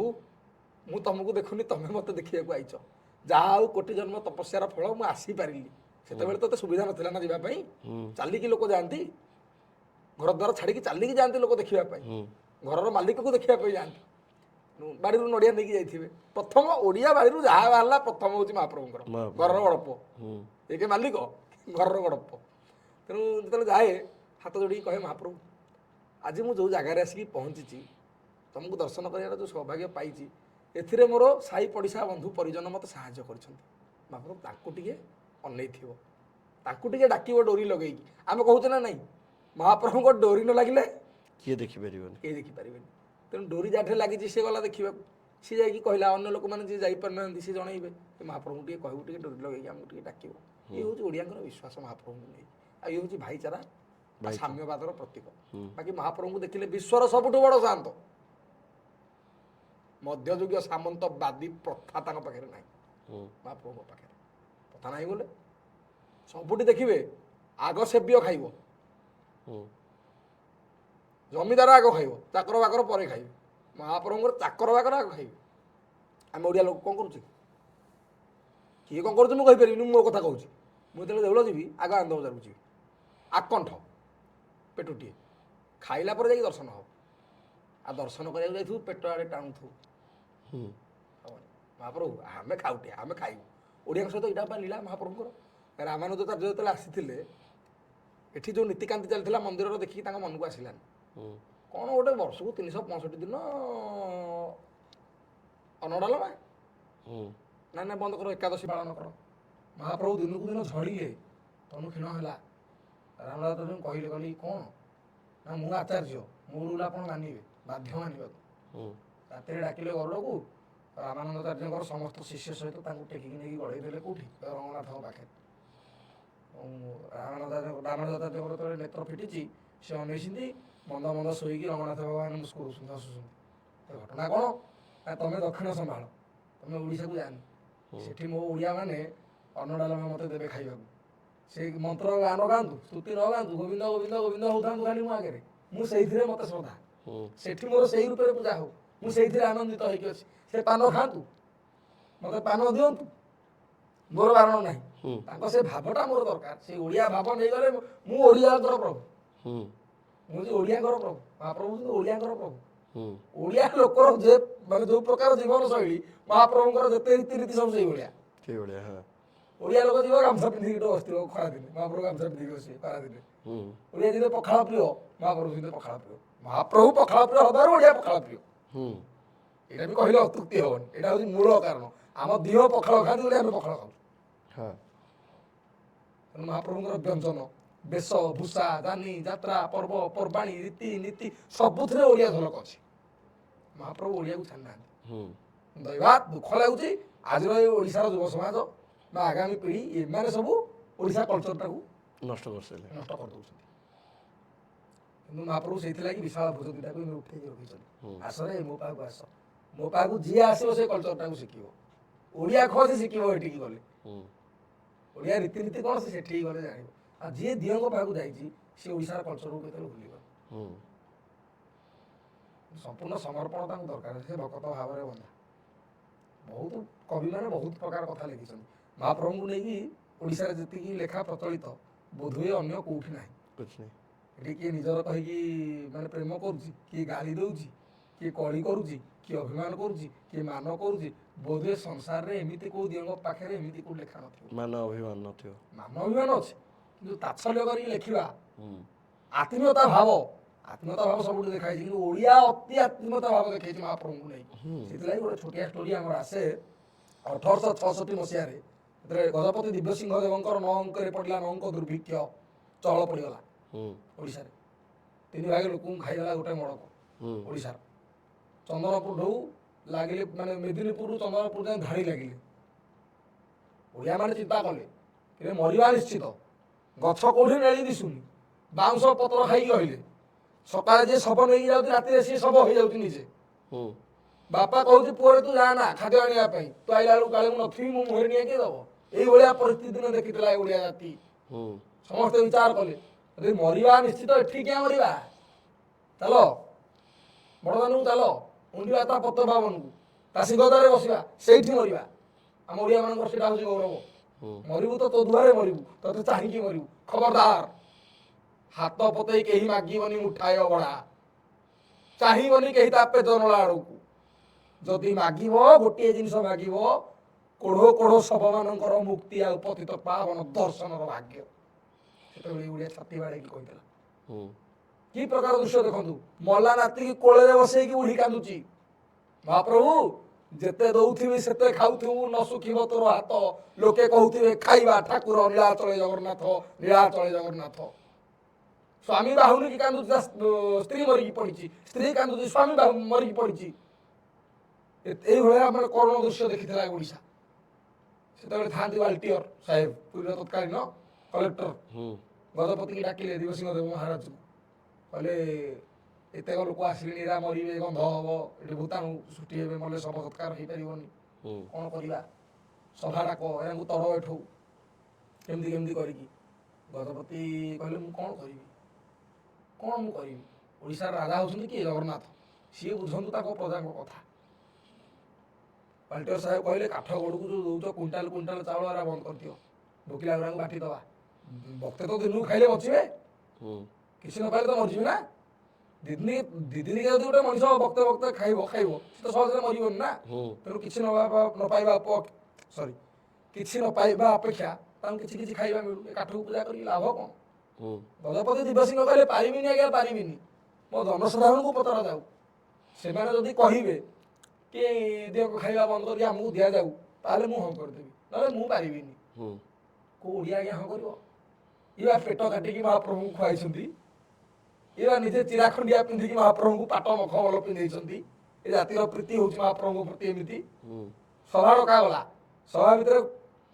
A: ମୁଁ ତମକୁ ଦେଖୁନି, ତମେ ମୋତେ ଦେଖିବାକୁ ଆଇଛ, ଯାହା ଆଉ କୋଟି ଜନ୍ମ ତପସ୍ୟାର ଫଳ ମୁଁ ଆସିପାରିଲି। ସେତେବେଳେ ତ ଏତେ ସୁବିଧା ନଥିଲା ନା ଯିବା ପାଇଁ, ଚାଲିକି ଲୋକ ଯାଆନ୍ତି, ଘର ଦ୍ୱାର ଛାଡ଼ିକି ଚାଲିକି ଯାଆନ୍ତି ଲୋକ ଦେଖିବା ପାଇଁ, ଘରର ମାଲିକକୁ ଦେଖିବା ପାଇଁ ଯାଆନ୍ତି। ବାଡ଼ିରୁ ନଡ଼ିଆ ନେଇକି ଯାଇଥିବେ, ପ୍ରଥମ ଓଡ଼ିଆ ବାଡ଼ିରୁ ଯାହା ବାହାରିଲା ପ୍ରଥମ ହେଉଛି ମହାପ୍ରଭୁଙ୍କର, ଘରର ବଡ଼ ପୁଅ, ଏ କେ ମାଲିକ, ଘରର ବଡ଼ ପୁଅ। ତେଣୁ ଯେତେବେଳେ ଯାଏ ହାତ ଯୋଡ଼ିକି କହେ, ମହାପ୍ରଭୁ ଆଜି ମୁଁ ଯେଉଁ ଜାଗାରେ ଆସିକି ପହଞ୍ଚିଛି, ତମକୁ ଦର୍ଶନ କରିବାର ଯେଉଁ ସୌଭାଗ୍ୟ ପାଇଛି, ଏଥିରେ ମୋର ସାହି ପଡ଼ିଶା ବନ୍ଧୁ ପରିଜନ ମୋତେ ସାହାଯ୍ୟ କରିଛନ୍ତି। ମହାପ୍ରଭୁ ତାଙ୍କୁ ଟିକେ ଅନେଇଥିବ, ତାଙ୍କୁ ଟିକେ ଡାକିବ ଡୋରି ଲଗେଇକି। ଆମେ କହୁଛେ ନା ନାହିଁ, ମହାପ୍ରଭୁଙ୍କ ଡୋରି ନ ଲାଗିଲେ
B: କିଏ ଦେଖିପାରିବନି,
A: କେହି ଦେଖିପାରିବେନି। ତେଣୁ ଡୋରି ଯାଠି ଲାଗିଛି ସେ ଗଲା ଦେଖିବାକୁ, ସିଏ ଯାଇକି କହିଲା, ଅନ୍ୟ ଲୋକମାନେ ଯିଏ ଯାଇପାରୁନାହାନ୍ତି ସିଏ ଜଣେଇବେ, ମହାପ୍ରଭୁଙ୍କୁ ଟିକେ କହିବୁ, ଟିକେ ଡୋରି ଲଗେଇକି ଆମକୁ ଟିକେ ଡାକିବ। ଇଏ ହେଉଛି ଓଡ଼ିଆଙ୍କର ବିଶ୍ୱାସ ମହାପ୍ରଭୁଙ୍କୁ ନେଇ, ଆଉ ଇଏ ହେଉଛି ଭାଇଚାରା, ସାମ୍ୟବାଦର ପ୍ରତୀକ। ବାକି ମହାପ୍ରଭୁଙ୍କୁ ଦେଖିଲେ ବିଶ୍ୱର ସବୁଠୁ ବଡ଼ ଶାନ୍ତ, ମଧ୍ୟଯୁଗୀୟ ସାମନ୍ତବାଦୀ ପ୍ରଥା ତାଙ୍କ ପାଖରେ ନାହିଁ, ମହାପ୍ରଭୁଙ୍କ ପାଖରେ ପ୍ରଥା ନାହିଁ। ବୋଲେ ସବୁଠି ଦେଖିବେ ଆଗ ସେବ୍ୟ ଖାଇବ, ଜମିଦାର ଆଗ ଖାଇବ, ଚାକର ବାକର ପରେ ଖାଇବେ, ମହାପ୍ରଭୁଙ୍କର ଚାକର ବାକର ଆଗ ଖାଇବେ। ଆମେ ଓଡ଼ିଆ ଲୋକ କ'ଣ କରୁଛେ, କିଏ କ'ଣ କରୁଛି ମୁଁ କହିପାରିବିନି, ମୁଁ ମୋ କଥା କହୁଛି। ମୁଁ ଯେତେବେଳେ ଦେଉଳ ଯିବି, ଆଗ ଆନନ୍ଦ ବଜାରକୁ ଯିବି, ଆକଣ୍ଠ ପେଟୁଟିଏ ଖାଇଲା ପରେ ଯାଇକି ଦର୍ଶନ ହେବ। ଆଉ ଦର୍ଶନ କରିବାକୁ ଯାଇଥିବୁ ପେଟ ଆଡ଼େ ଟାଣୁଥିବୁ, ମହାପ୍ରଭୁ ଆମେ ଖାଉଟେ, ଆମେ ଖାଇବୁ। ଓଡ଼ିଆଙ୍କ ସହିତ ଏଇଟା ପାଇଁ ଲୀଳା ମହାପ୍ରଭୁଙ୍କର। ରାମାନୁଜାଚାର୍ଯ୍ୟ ଯେତେବେଳେ ଆସିଥିଲେ, ଏଠି ଯେଉଁ ନୀତିକାନ୍ତି ଚାଲିଥିଲା ମନ୍ଦିରର ଦେଖିକି ତାଙ୍କ ମନକୁ ଆସିଲାନି। କ'ଣ ଗୋଟେ ବର୍ଷକୁ 365 ଦିନ ଅନଡ଼ାଲମା, ନା ନା ବନ୍ଦ କର, ଏକାଦଶୀ ପାଳନ କର। ମହାପ୍ରଭୁ ଦିନକୁ ଦିନ ଝଡ଼ିଲେ, ତନୁ କ୍ଷୀଣ ହେଲା। ରାମାନୁଜାଚାର୍ଯ୍ୟଙ୍କୁ କହିଲେ, କହିଲେ କ'ଣ ନା ମୁଁ ଆଚାର୍ଯ୍ୟ, ମୋ ରୁଲ୍ ଆପଣ ମାନିବେ, ବାଧ୍ୟ ମାନିବାକୁ। ରାତିରେ ଡାକିଲେ ଗରୁଡ଼କୁ, ରାମାନୁଜାଚାର୍ଯ୍ୟଙ୍କର ସମସ୍ତ ଶିଷ୍ୟ ସହିତ ତାଙ୍କୁ ଟେକିକି ନେଇକି ଗଢ଼େଇ ଦେଲେ କେଉଁଠି, ରଙ୍ଗନାଥଙ୍କ ପାଖରେ। ରାମାନୁଜାଚାର୍ଯ୍ୟଙ୍କର ଯେତେବେଳେ ନେତ୍ର ଫିଟିଛି, ସେ ଅନେଇଛନ୍ତି, ମନ୍ଦ ମନ୍ଦ ଶୋଇକି ରଙ୍ଗନାଥ ଭଗବାନ ମୁସ୍କୁରୁଛନ୍ତି, ହସୁଛନ୍ତି। ଘଟଣା କ'ଣ ନା, ତମେ ଦକ୍ଷିଣ ସମ୍ଭାଳ, ତମେ ଓଡ଼ିଶାକୁ ଯାଆନି, ସେଠି ମୋ ଓଡ଼ିଆ ମାନେ ଅନ୍ନଡାଲମା ମୋତେ ଦେବେ ଖାଇବାକୁ। ସେଇ ମନ୍ତ୍ର ଗାନ ଗାଆନ୍ତୁ, ସ୍ତୁତି ନ ଗାଆନ୍ତୁ, ଗୋବିନ୍ଦ ଗୋବିନ୍ଦ ଗୋବିନ୍ଦ ହଉଥାନ୍ତୁ ଖାଲି ମୋ ଆଗରେ, ମୁଁ ସେଇଥିରେ ମୋତେ ଶ୍ରଦ୍ଧା, ସେଠି ମୋର ସେଇ ରୂପରେ ପୂଜା ହଉ, ମୁଁ ସେଇଥିରେ ଆନନ୍ଦିତ ହେଇକି ଅଛି। ସେ ପାନ ଖାଆନ୍ତୁ, ମୋତେ ପାନ ଦିଅନ୍ତୁ, ମୋର ବାରଣ ନାହିଁ। ତାଙ୍କ ସେ ଭାବଟା ମୋର ଦରକାର, ସେଇ ଓଡ଼ିଆ ଭାବ ନେଇଗଲେ ମୁଁ ଓଡ଼ିଆଙ୍କର ପ୍ରଭୁ। ମୁଁ ହେଉଛି ଓଡ଼ିଆଙ୍କର ପ୍ରଭୁ, ମହାପ୍ରଭୁ ହେଉଛନ୍ତି ଓଡ଼ିଆଙ୍କର ପ୍ରଭୁ।
B: ହୁଁ
A: ଓଡ଼ିଆ ଲୋକର ଯେ ମାନେ ଯେଉଁ ପ୍ରକାର ଜୀବନ ଶୈଳୀ, ମହାପ୍ରଭୁଙ୍କର ଯେତେ ରୀତିନୀତି ସବୁ ସେଇଭଳିଆ।
B: ସେଇଭଳିଆ ହଁ।
A: ଓଡ଼ିଆ ଲୋକ ଯିବ ଗାମୁଛା ପିନ୍ଧିକି ଗୋଟେ ବସିଥିବ ଖରାଦିନେ, ମହାପ୍ରଭୁ ଗାମୁଛା ପିନ୍ଧିକି ବସିବେ ଖରାଦିନେ।
B: ହୁଁ
A: ଓଡ଼ିଆ ଯେତେ ପଖାଳ ପ୍ରିୟ, ମହାପ୍ରଭୁ ସେତେ ପଖାଳ ପ୍ରିୟ। ମହାପ୍ରଭୁ ପଖାଳ ପ୍ରିୟ ହବାରୁ ଓଡ଼ିଆ ପଖାଳ ପ୍ରିୟ।
B: ହୁଁ
A: ଏଇଟା ବି କହିଲେ ଅତ୍ୟୁକ୍ତି ହବନି, ଏଇଟା ହେଉଛି ମୂଳ କାରଣ। ଆମ ଦିହ ପଖାଳ ଖାଆନ୍ତି ବୋଲି ଆମେ ପଖାଳ ଖାଉଛୁ।
B: ହଁ
A: ତେଣୁ ମହାପ୍ରଭୁଙ୍କର ବ୍ୟଞ୍ଜନ, ବେଶ, ଭୂଷା, ଯାନି, ଯାତ୍ରା, ପର୍ବ ପର୍ବାଣୀ, ରୀତି ନୀତି ସବୁଥିରେ ଓଡ଼ିଆ ଝଲକ ଅଛି। ମହାପ୍ରଭୁ ଓଡ଼ିଆକୁ ଛାଡ଼ିନାହାନ୍ତି।
B: ହୁଁ
A: ଦୈବାତ୍ ଦୁଃଖ ଲାଗୁଛି ଆଜିର ଏ ଓଡ଼ିଶାର ଯୁବ ସମାଜ ବା ଆଗାମୀ ପିଢ଼ି ଏମାନେ ସବୁ ଓଡ଼ିଶା କଲଚରଟାକୁ
B: ନଷ୍ଟ କରିସାରିଲେ।
A: ନଷ୍ଟ କରିଦେଉଛନ୍ତି। କିନ୍ତୁ ମହାପ୍ରଭୁ ସେଇଥିଲାଗି ବିଶାଳ ଭୋଜ ଦୁଇଟାକୁ ଉଠେଇକି ରଖିଛନ୍ତି। ଆସରେ ମୋ ପାଖକୁ ଆସ, ମୋ ପାଖକୁ ଯିଏ ଆସିବ ସେ କଲଚରଟାକୁ ଶିଖିବ। ଓଡ଼ିଆ କଣ ସେ ଶିଖିବ ଏଠିକି ଗଲେ,
B: ହୁଁ
A: ଓଡ଼ିଆ ରୀତିନୀତି କଣ ସେ ସେଠିକି ଗଲେ ଜାଣିବ। ଆଉ ଯିଏ ଦିଅଙ୍କ ପାଖକୁ ଯାଇଛି ସେ ଓଡ଼ିଶାର କଲଚରକୁ କେତେବେଳେ ଭୁଲିବ।
B: ହୁଁ
A: ସମ୍ପୂର୍ଣ୍ଣ ସମର୍ପଣ ତାଙ୍କୁ ଦରକାର, ସେ ଭକତ ଭାବରେ ବନ୍ଧା। ବହୁତ କବିମାନେ ବହୁତ ପ୍ରକାର କଥା ଲେଖିଛନ୍ତି ମହାପ୍ରଭୁଙ୍କୁ ନେଇକି। ଓଡ଼ିଶାରେ ଯେତିକି ଲେଖା ପ୍ରଚଳିତ ବୋଧହୁଏ ଅନ୍ୟ କେଉଁଠି ନାହିଁ।
B: କିଛି ନାହିଁ।
A: ଏଠି କିଏ ନିଜର କହିକି ମାନେ ପ୍ରେମ କରୁଛି, କିଏ ଗାଳି ଦେଉଛି, କିଏ କଳି କରୁଛି, କିଏ ଅଭିମାନ କରୁଛି, କିଏ ମାନ କରୁଛି। ବୋଧହୁଏ ସଂସାରରେ ଏମିତି କେଉଁ ଦିଅଙ୍କ ପାଖରେ ଏମିତି କେଉଁ ଲେଖା ନଥିବ।
B: ମାନ ଅଭିମାନ ନଥିବ।
A: ମାନ ଅଭିମାନ ଅଛି, କିନ୍ତୁ ତାତ୍ସଲ୍ୟ କରିକି ଲେଖିବା,
B: ହୁଁ
A: ଆତ୍ମୀୟତା ଭାବ, ଆତ୍ମୀୟତା ଭାବ ସବୁଠି ଦେଖାଯାଇଛି। କିନ୍ତୁ ଓଡ଼ିଆ ଅତି ଆତ୍ମୀୟତା ଭାବ ଦେଖାଇଛି ମହାପ୍ରଭୁଙ୍କୁ ନେଇ। ସେଥିଲାଗି ଗୋଟେ ଛୋଟିଆ ଷ୍ଟୋରି ଆମର ଆସେ 1866 ମସିହାରେ। ସେଥିରେ ଗଜପତି ଦିବ୍ୟସିଂହ ଦେବଙ୍କର 9 ଅଙ୍କରେ ପଡ଼ିଲା, 9 ଅଙ୍କ ଦୁର୍ଭିକ୍ଷ ଚହଳ ପଡ଼ିଗଲା
B: ହୁଁ
A: ଓଡ଼ିଶାରେ। 3 ଭାଗ ଲୋକଙ୍କୁ ଖାଇଗଲା ଗୋଟେ ମଡ଼କ
B: ହୁଁ
A: ଓଡ଼ିଶାର। ଚନ୍ଦନପୁର ଢଉ ଲାଗିଲେ, ମାନେ ମେଦିନୀପୁରରୁ ଚନ୍ଦନପୁର ଯାଏଁ ଧାଡ଼ି ଲାଗିଲେ। ଓଡ଼ିଆମାନେ ଚିନ୍ତା କଲେ ଏବେ ମରିବା ନିଶ୍ଚିତ, ଗଛ କୋଉଠି ନେଳି ଦିଶୁନି, ବାଉଁଶ ପତ୍ର ଖାଇକି ରହିଲେ। ସକାଳେ ଯିଏ ଶବ ନେଇକି ଯାଉଛି ରାତିରେ ସିଏ ଶବ ହେଇଯାଉଛି ନିଜେ।
B: ହୁଁ
A: ବାପା କହୁଛି ପୁଅରେ ତୁ ଯା ନା ଖାଦ୍ୟ ଆଣିବା ପାଇଁ, ତୁ ଆଇଲା ବେଳକୁ କାଳେ ମୁଁ ନଥିବି, ମୁଁ ମୁହଁରେ ନିଆଁ କିଏ ଦବ। ଏଇଭଳିଆ ପରିସ୍ଥିତି ଦିନ ଦେଖିଥିଲା ଏ ଓଡ଼ିଆ ଜାତି।
B: ହୁଁ
A: ସମସ୍ତେ ବିଚାର କଲେ ଯଦି ମରିବା ନିଶ୍ଚିତ ଏଠି କିଆଁ ମରିବା, ଚାଲ ବଡ଼ଦାନକୁ ଚାଲ, ଉଣ୍ଡିବା ତା ପତ ଭବନକୁ, ତା ସିଂହଦ୍ୱାରରେ ବସିବା, ସେଇଠି ମରିବା। ଆମ ଓଡ଼ିଆମାନଙ୍କର ସେଇଟା ହେଉଛି ଗୌରବ। ମରିବୁ ତ ତୋ ଦୁଆରେ ମରିବୁ, ତତେ ଚାହିଁକି ମରିବୁ। ଖବରଦାର ହାତ ପତେଇ କେହି ମାଗିବନି ମୁଠାଏ ଅବଢ଼ା, ଚାହିଁବନି କେହି ତା ପେଟ ନଳା ଆଡ଼କୁ। ଯଦି ମାଗିବ ଗୋଟିଏ ଜିନିଷ ମାଗିବ, କୋଢ଼ କୋଢ଼ ଶବମାନଙ୍କର ମୁକ୍ତି ଆଉ ପତିତ ପାବନ ଦର୍ଶନର ଭାଗ୍ୟ। ସେତେବେଳେ ଓଡ଼ିଆ ଛାତି ବାଡ଼େଇକି କହିଥିଲା।
B: ହୁଁ
A: କି ପ୍ରକାର ଦୃଶ୍ୟ ଦେଖନ୍ତୁ, ମଲା ନାତିକି କୋଳରେ ବସେଇକି ବୁଢ଼ୀ କାନ୍ଦୁଛି। ମହାପ୍ରଭୁ ଯେତେ ଦଉଥିବି ସେତେ ଖାଉଥିବୁ, ନ ଶୁଖିବ ତୋର ହାତ, ଲୋକେ କହୁଥିବେ ଖାଇବା ଠାକୁର ନୀଳାଚଳେ ଜଗନ୍ନାଥ, ନୀଳାଚଳେ ଜଗନ୍ନାଥ। ସ୍ୱାମୀ ବାହୁନି କି କାନ୍ଦୁଛି, ତା ସ୍ତ୍ରୀ ମରିକି ପଡ଼ିଛି, ସ୍ତ୍ରୀ କାନ୍ଦୁଛି, ସ୍ୱାମୀ ମରିକି ପଡ଼ିଛି। ଏଇଭଳିଆ ମାନେ କରୁଣ ଦୃଶ୍ୟ ଦେଖିଥିଲା ଓଡ଼ିଶା। ସେତେବେଳେ ଥାନ୍ତି ବାଲଟିଅର ସାହେବ, ପୁରୀର ତତ୍କାଳୀନ କଲେକ୍ଟର।
B: ହୁଁ
A: ଗଜପତିକି ଡାକିଲେ ଦିବ୍ୟସିଂହ ଦେବ ମହାରାଜକୁ, କହିଲେ ଏତେକ ଲୋକ ଆସିଲେଣି, ଏରା ମରିବେ, ଗନ୍ଧ ହବ, ଏଠି ଭୂତାଣୁ ସୃଷ୍ଟି ହେବେ, ମଲେ ଶବ ସତ୍କାର ହେଇପାରିବନି,
B: ହୁଁ
A: କ'ଣ କରିବା? ସଭା ଡାକ, ଏହାଙ୍କୁ ତଡ଼ ଏଠୁ କେମିତି କେମିତି କରିକି। ଗଜପତି କହିଲେ ମୁଁ କ'ଣ କରିବି, କ'ଣ ମୁଁ କରିବି? ଓଡ଼ିଶାର ରାଜା ହେଉଛନ୍ତି କିଏ? ଜଗନ୍ନାଥ। ସିଏ ବୁଝନ୍ତୁ ତାଙ୍କ ପ୍ରଜାଙ୍କ କଥା। ପାଲଟିଅର ସାହେବ କହିଲେ କାଠ ଗଡ଼କୁ ଯେଉଁ ଦେଉଛ କୁଇଣ୍ଟାଲ କୁଇଣ୍ଟାଲ ଚାଉଳ, ଏରା ବନ୍ଦ କରିଦିଅ, ଭୋକିଲା ଗୁଡ଼ାଙ୍କୁ ବାଟି ଦେବା। ବକ୍ତେ ତ ଦିନକୁ ଖାଇଲେ ବଞ୍ଚିବେ,
B: ହୁଁ
A: କିଛି ନ ପାଇଲେ ତ ମରିଯିବେ ନା। ଦି ଦିନିକା ଯଦି ଗୋଟେ ମଣିଷ ବକ୍ତେ ବକ୍ତେ ଖାଇବ ସେ ତ ସହଜରେ ମରିବନି ନା।
B: ହୁଁ
A: ତେଣୁ କିଛି କିଛି ନ ପାଇବା ଅପେକ୍ଷା ତାଙ୍କୁ କିଛି କିଛି ଖାଇବା ମିଳୁ, ଏ କାଠକୁ ପୂଜା କରିକି ଲାଭ କ'ଣ?
B: ହୁଁ
A: ଗଜପତି ଦିବ୍ୟସିଂହ କହିଲେ ପାରିବିନି ଆଜ୍ଞା, ପାରିବିନି। ମୋ ଜନସାଧାରଣଙ୍କୁ ପଚରା ଯାଉ, ସେମାନେ ଯଦି କହିବେ କି ଦିଅଙ୍କ ଖାଇବା ବନ୍ଦ କରି ଆମକୁ ଦିଆଯାଉ, ତାହେଲେ ମୁଁ ହଁ କରିଦେବି, ନହେଲେ ମୁଁ ପାରିବିନି।
B: ହୁଁ
A: କେଉଁ ଓଡ଼ିଆ ଆଜ୍ଞା ହଁ କରିବ? ଇଏ ପେଟ କାଟିକି ମହାପ୍ରଭୁଙ୍କୁ ଖୁଆଇଛନ୍ତି, ଇଏ ନିଜେ ଚିରାଖଣ୍ଡିଆ ପିନ୍ଧିକି ମହାପ୍ରଭୁଙ୍କୁ ପାଟ ମଖମଲ ପିନ୍ଧେଇଛନ୍ତି। ଏ ଜାତିର ପ୍ରୀତି ହେଉଛି ମହାପ୍ରଭୁଙ୍କ ପ୍ରତି ଏମିତି।
B: ହୁଁ
A: ସଭା ଡକାଗଲା, ସଭା ଭିତରେ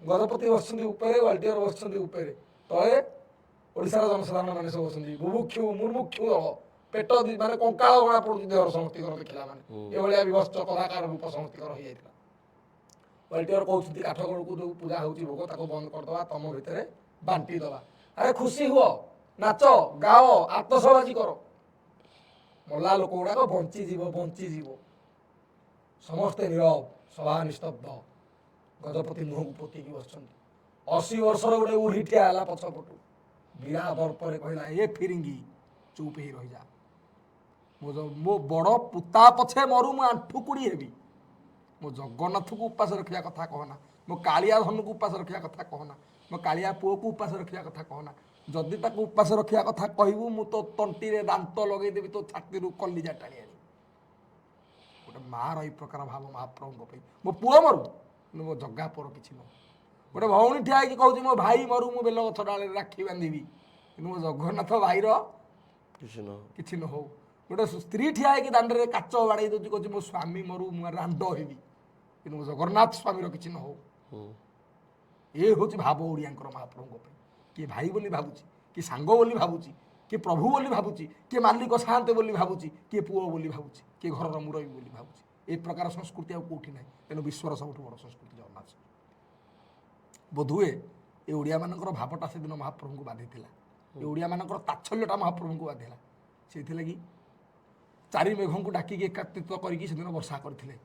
A: ଗଜପତି ବସିଛନ୍ତି ଉପରେ, ବାଲଟିଅର ବସିଛନ୍ତି ଉପରେ, ତଳେ ଓଡ଼ିଶାର ଜନସାଧାରଣ ମାନେ ସବୁ ବସନ୍ତି। ବୁଭୁକ୍ଷୁ ମୁର୍ମୁକ୍ଷୁ ଦଳ, ପେଟ ମାନେ କଙ୍କାଳ ଗଣା ପଡ଼ୁଛି ଦେହର ସମସ୍ତିଙ୍କର ଦେଖିଲା ମାନେ। ଏଭଳିଆ ବିଭତ୍ସ କଦାକାର ରୂପ ସମସ୍ତିଙ୍କର ହେଇଯାଇଥିଲା। ବାଲଟିଅର କହୁଛନ୍ତି କାଠ ଗଡ଼କୁ ଯେଉଁ ପୂଜା ହେଉଛି ଭୋଗ, ତାକୁ ବନ୍ଦ କରିଦେବା, ତମ ଭିତରେ ବାଣ୍ଟି ଦେବା। ଆରେ ଖୁସି ହୁଅ, ନାଚ ଗାଅ, ଆତସବାଜି କର, ମଲା ଲୋକ ଗୁଡ଼ାକ ବଞ୍ଚିଯିବ, ବଞ୍ଚିଯିବ। ସମସ୍ତେ ନୀରବ, ସଭା ନିସ୍ତବ୍ଧ। ଗଜପତି ମୁହଁକୁ ପୋତିକି ବସିଛନ୍ତି। 80 ବର୍ଷର ଗୋଟେ ବୁଢ଼ୀ ଠିଆ ହେଲା ପଛପଟୁ, ବିରା ଦର୍ପରେ କହିଲା ଏ ଫିରିଙ୍ଗି, ଚୁପ୍ ହେଇ ରହିଯା। ମୋ ବଡ଼ ପୁତା ପଛେ ମରୁ ମୁଁ ଆଣ୍ଠୁ କୁଡ଼ି ହେବି। ମୋ ଜଗନ୍ନାଥକୁ ଉପାସ ରଖିବା କଥା କହନା, ମୋ କାଳିଆ ଧନକୁ ଉପାସ ରଖିବା କଥା କହନା, ମୋ କାଳିଆ ପୁଅକୁ ଉପାସ ରଖିବା କଥା କହନା। ଯଦି ତାକୁ ଉପାସ ରଖିବା କଥା କହିବୁ ମୁଁ ତୋ ତଣ୍ଟିରେ ଦାନ୍ତ ଲଗେଇଦେବି, ତୋ ଛାତିରୁ କଲିଜା ଟାଣି ଆଣିବି। ଗୋଟେ ମାଆର ଏଇ ପ୍ରକାର ଭାବ ମହାପ୍ରଭୁଙ୍କ ପାଇଁ। ମୋ ପୁଅ ମରୁ କିନ୍ତୁ ମୋ ଜଗା ପୁଅର କିଛି ନୁହଁ। ଗୋଟେ ଭଉଣୀ ଠିଆ ହେଇକି କହୁଛି ମୋ ଭାଇ ମରୁ ମୁଁ ବେଲଗଛ ଡାଳରେ ରାକ୍ଷୀ ବାନ୍ଧିବି, କିନ୍ତୁ ମୋ ଜଗନ୍ନାଥ ଭାଇର କିଛି ନ ହଉ। ଗୋଟେ ସ୍ତ୍ରୀ ଠିଆ ହେଇକି ଦାଣ୍ଡରେ କାଚ ବାଡ଼େଇ ଦେଉଛି, କହୁଛି ମୋ ସ୍ୱାମୀ ମରୁ ମୁଁ ରାଣ୍ଡ ହେବି, କିନ୍ତୁ ମୋ ଜଗନ୍ନାଥ ସ୍ୱାମୀର କିଛି ନ ହଉ। ଏ ହେଉଛି ଭାବ ଓଡ଼ିଆଙ୍କର ମହାପ୍ରଭୁଙ୍କ ପାଇଁ। କିଏ ଭାଇ ବୋଲି ଭାବୁଛି, କିଏ ସାଙ୍ଗ ବୋଲି ଭାବୁଛି, କିଏ ପ୍ରଭୁ ବୋଲି ଭାବୁଛି, କିଏ ମାଲିକ ସାଆନ୍ତେ ବୋଲି ଭାବୁଛି, କିଏ ପୁଅ ବୋଲି ଭାବୁଛି, କିଏ ଘରର ମୁରବୀ ବୋଲି ଭାବୁଛି। ଏ ପ୍ରକାର ସଂସ୍କୃତି ଆଉ କେଉଁଠି ନାହିଁ। ତେଣୁ ବିଶ୍ୱର ସବୁଠୁ ବଡ଼ ସଂସ୍କୃତି ଜଗନ୍ନାଥ। ବୋଧହୁଏ ଏ ଓଡ଼ିଆମାନଙ୍କର ଭାବଟା ସେଦିନ ମହାପ୍ରଭୁଙ୍କୁ ବାଧିଥିଲା। ଏ ଓଡ଼ିଆମାନଙ୍କର ତାଚ୍ଛଲ୍ୟଟା ମହାପ୍ରଭୁଙ୍କୁ ବାଧିଲା। ସେଇଥିଲାଗି ଚାରି ମେଘଙ୍କୁ ଡାକିକି ଏକାତ୍ରିତ କରିକି ସେଦିନ ବର୍ଷା କରିଥିଲେ।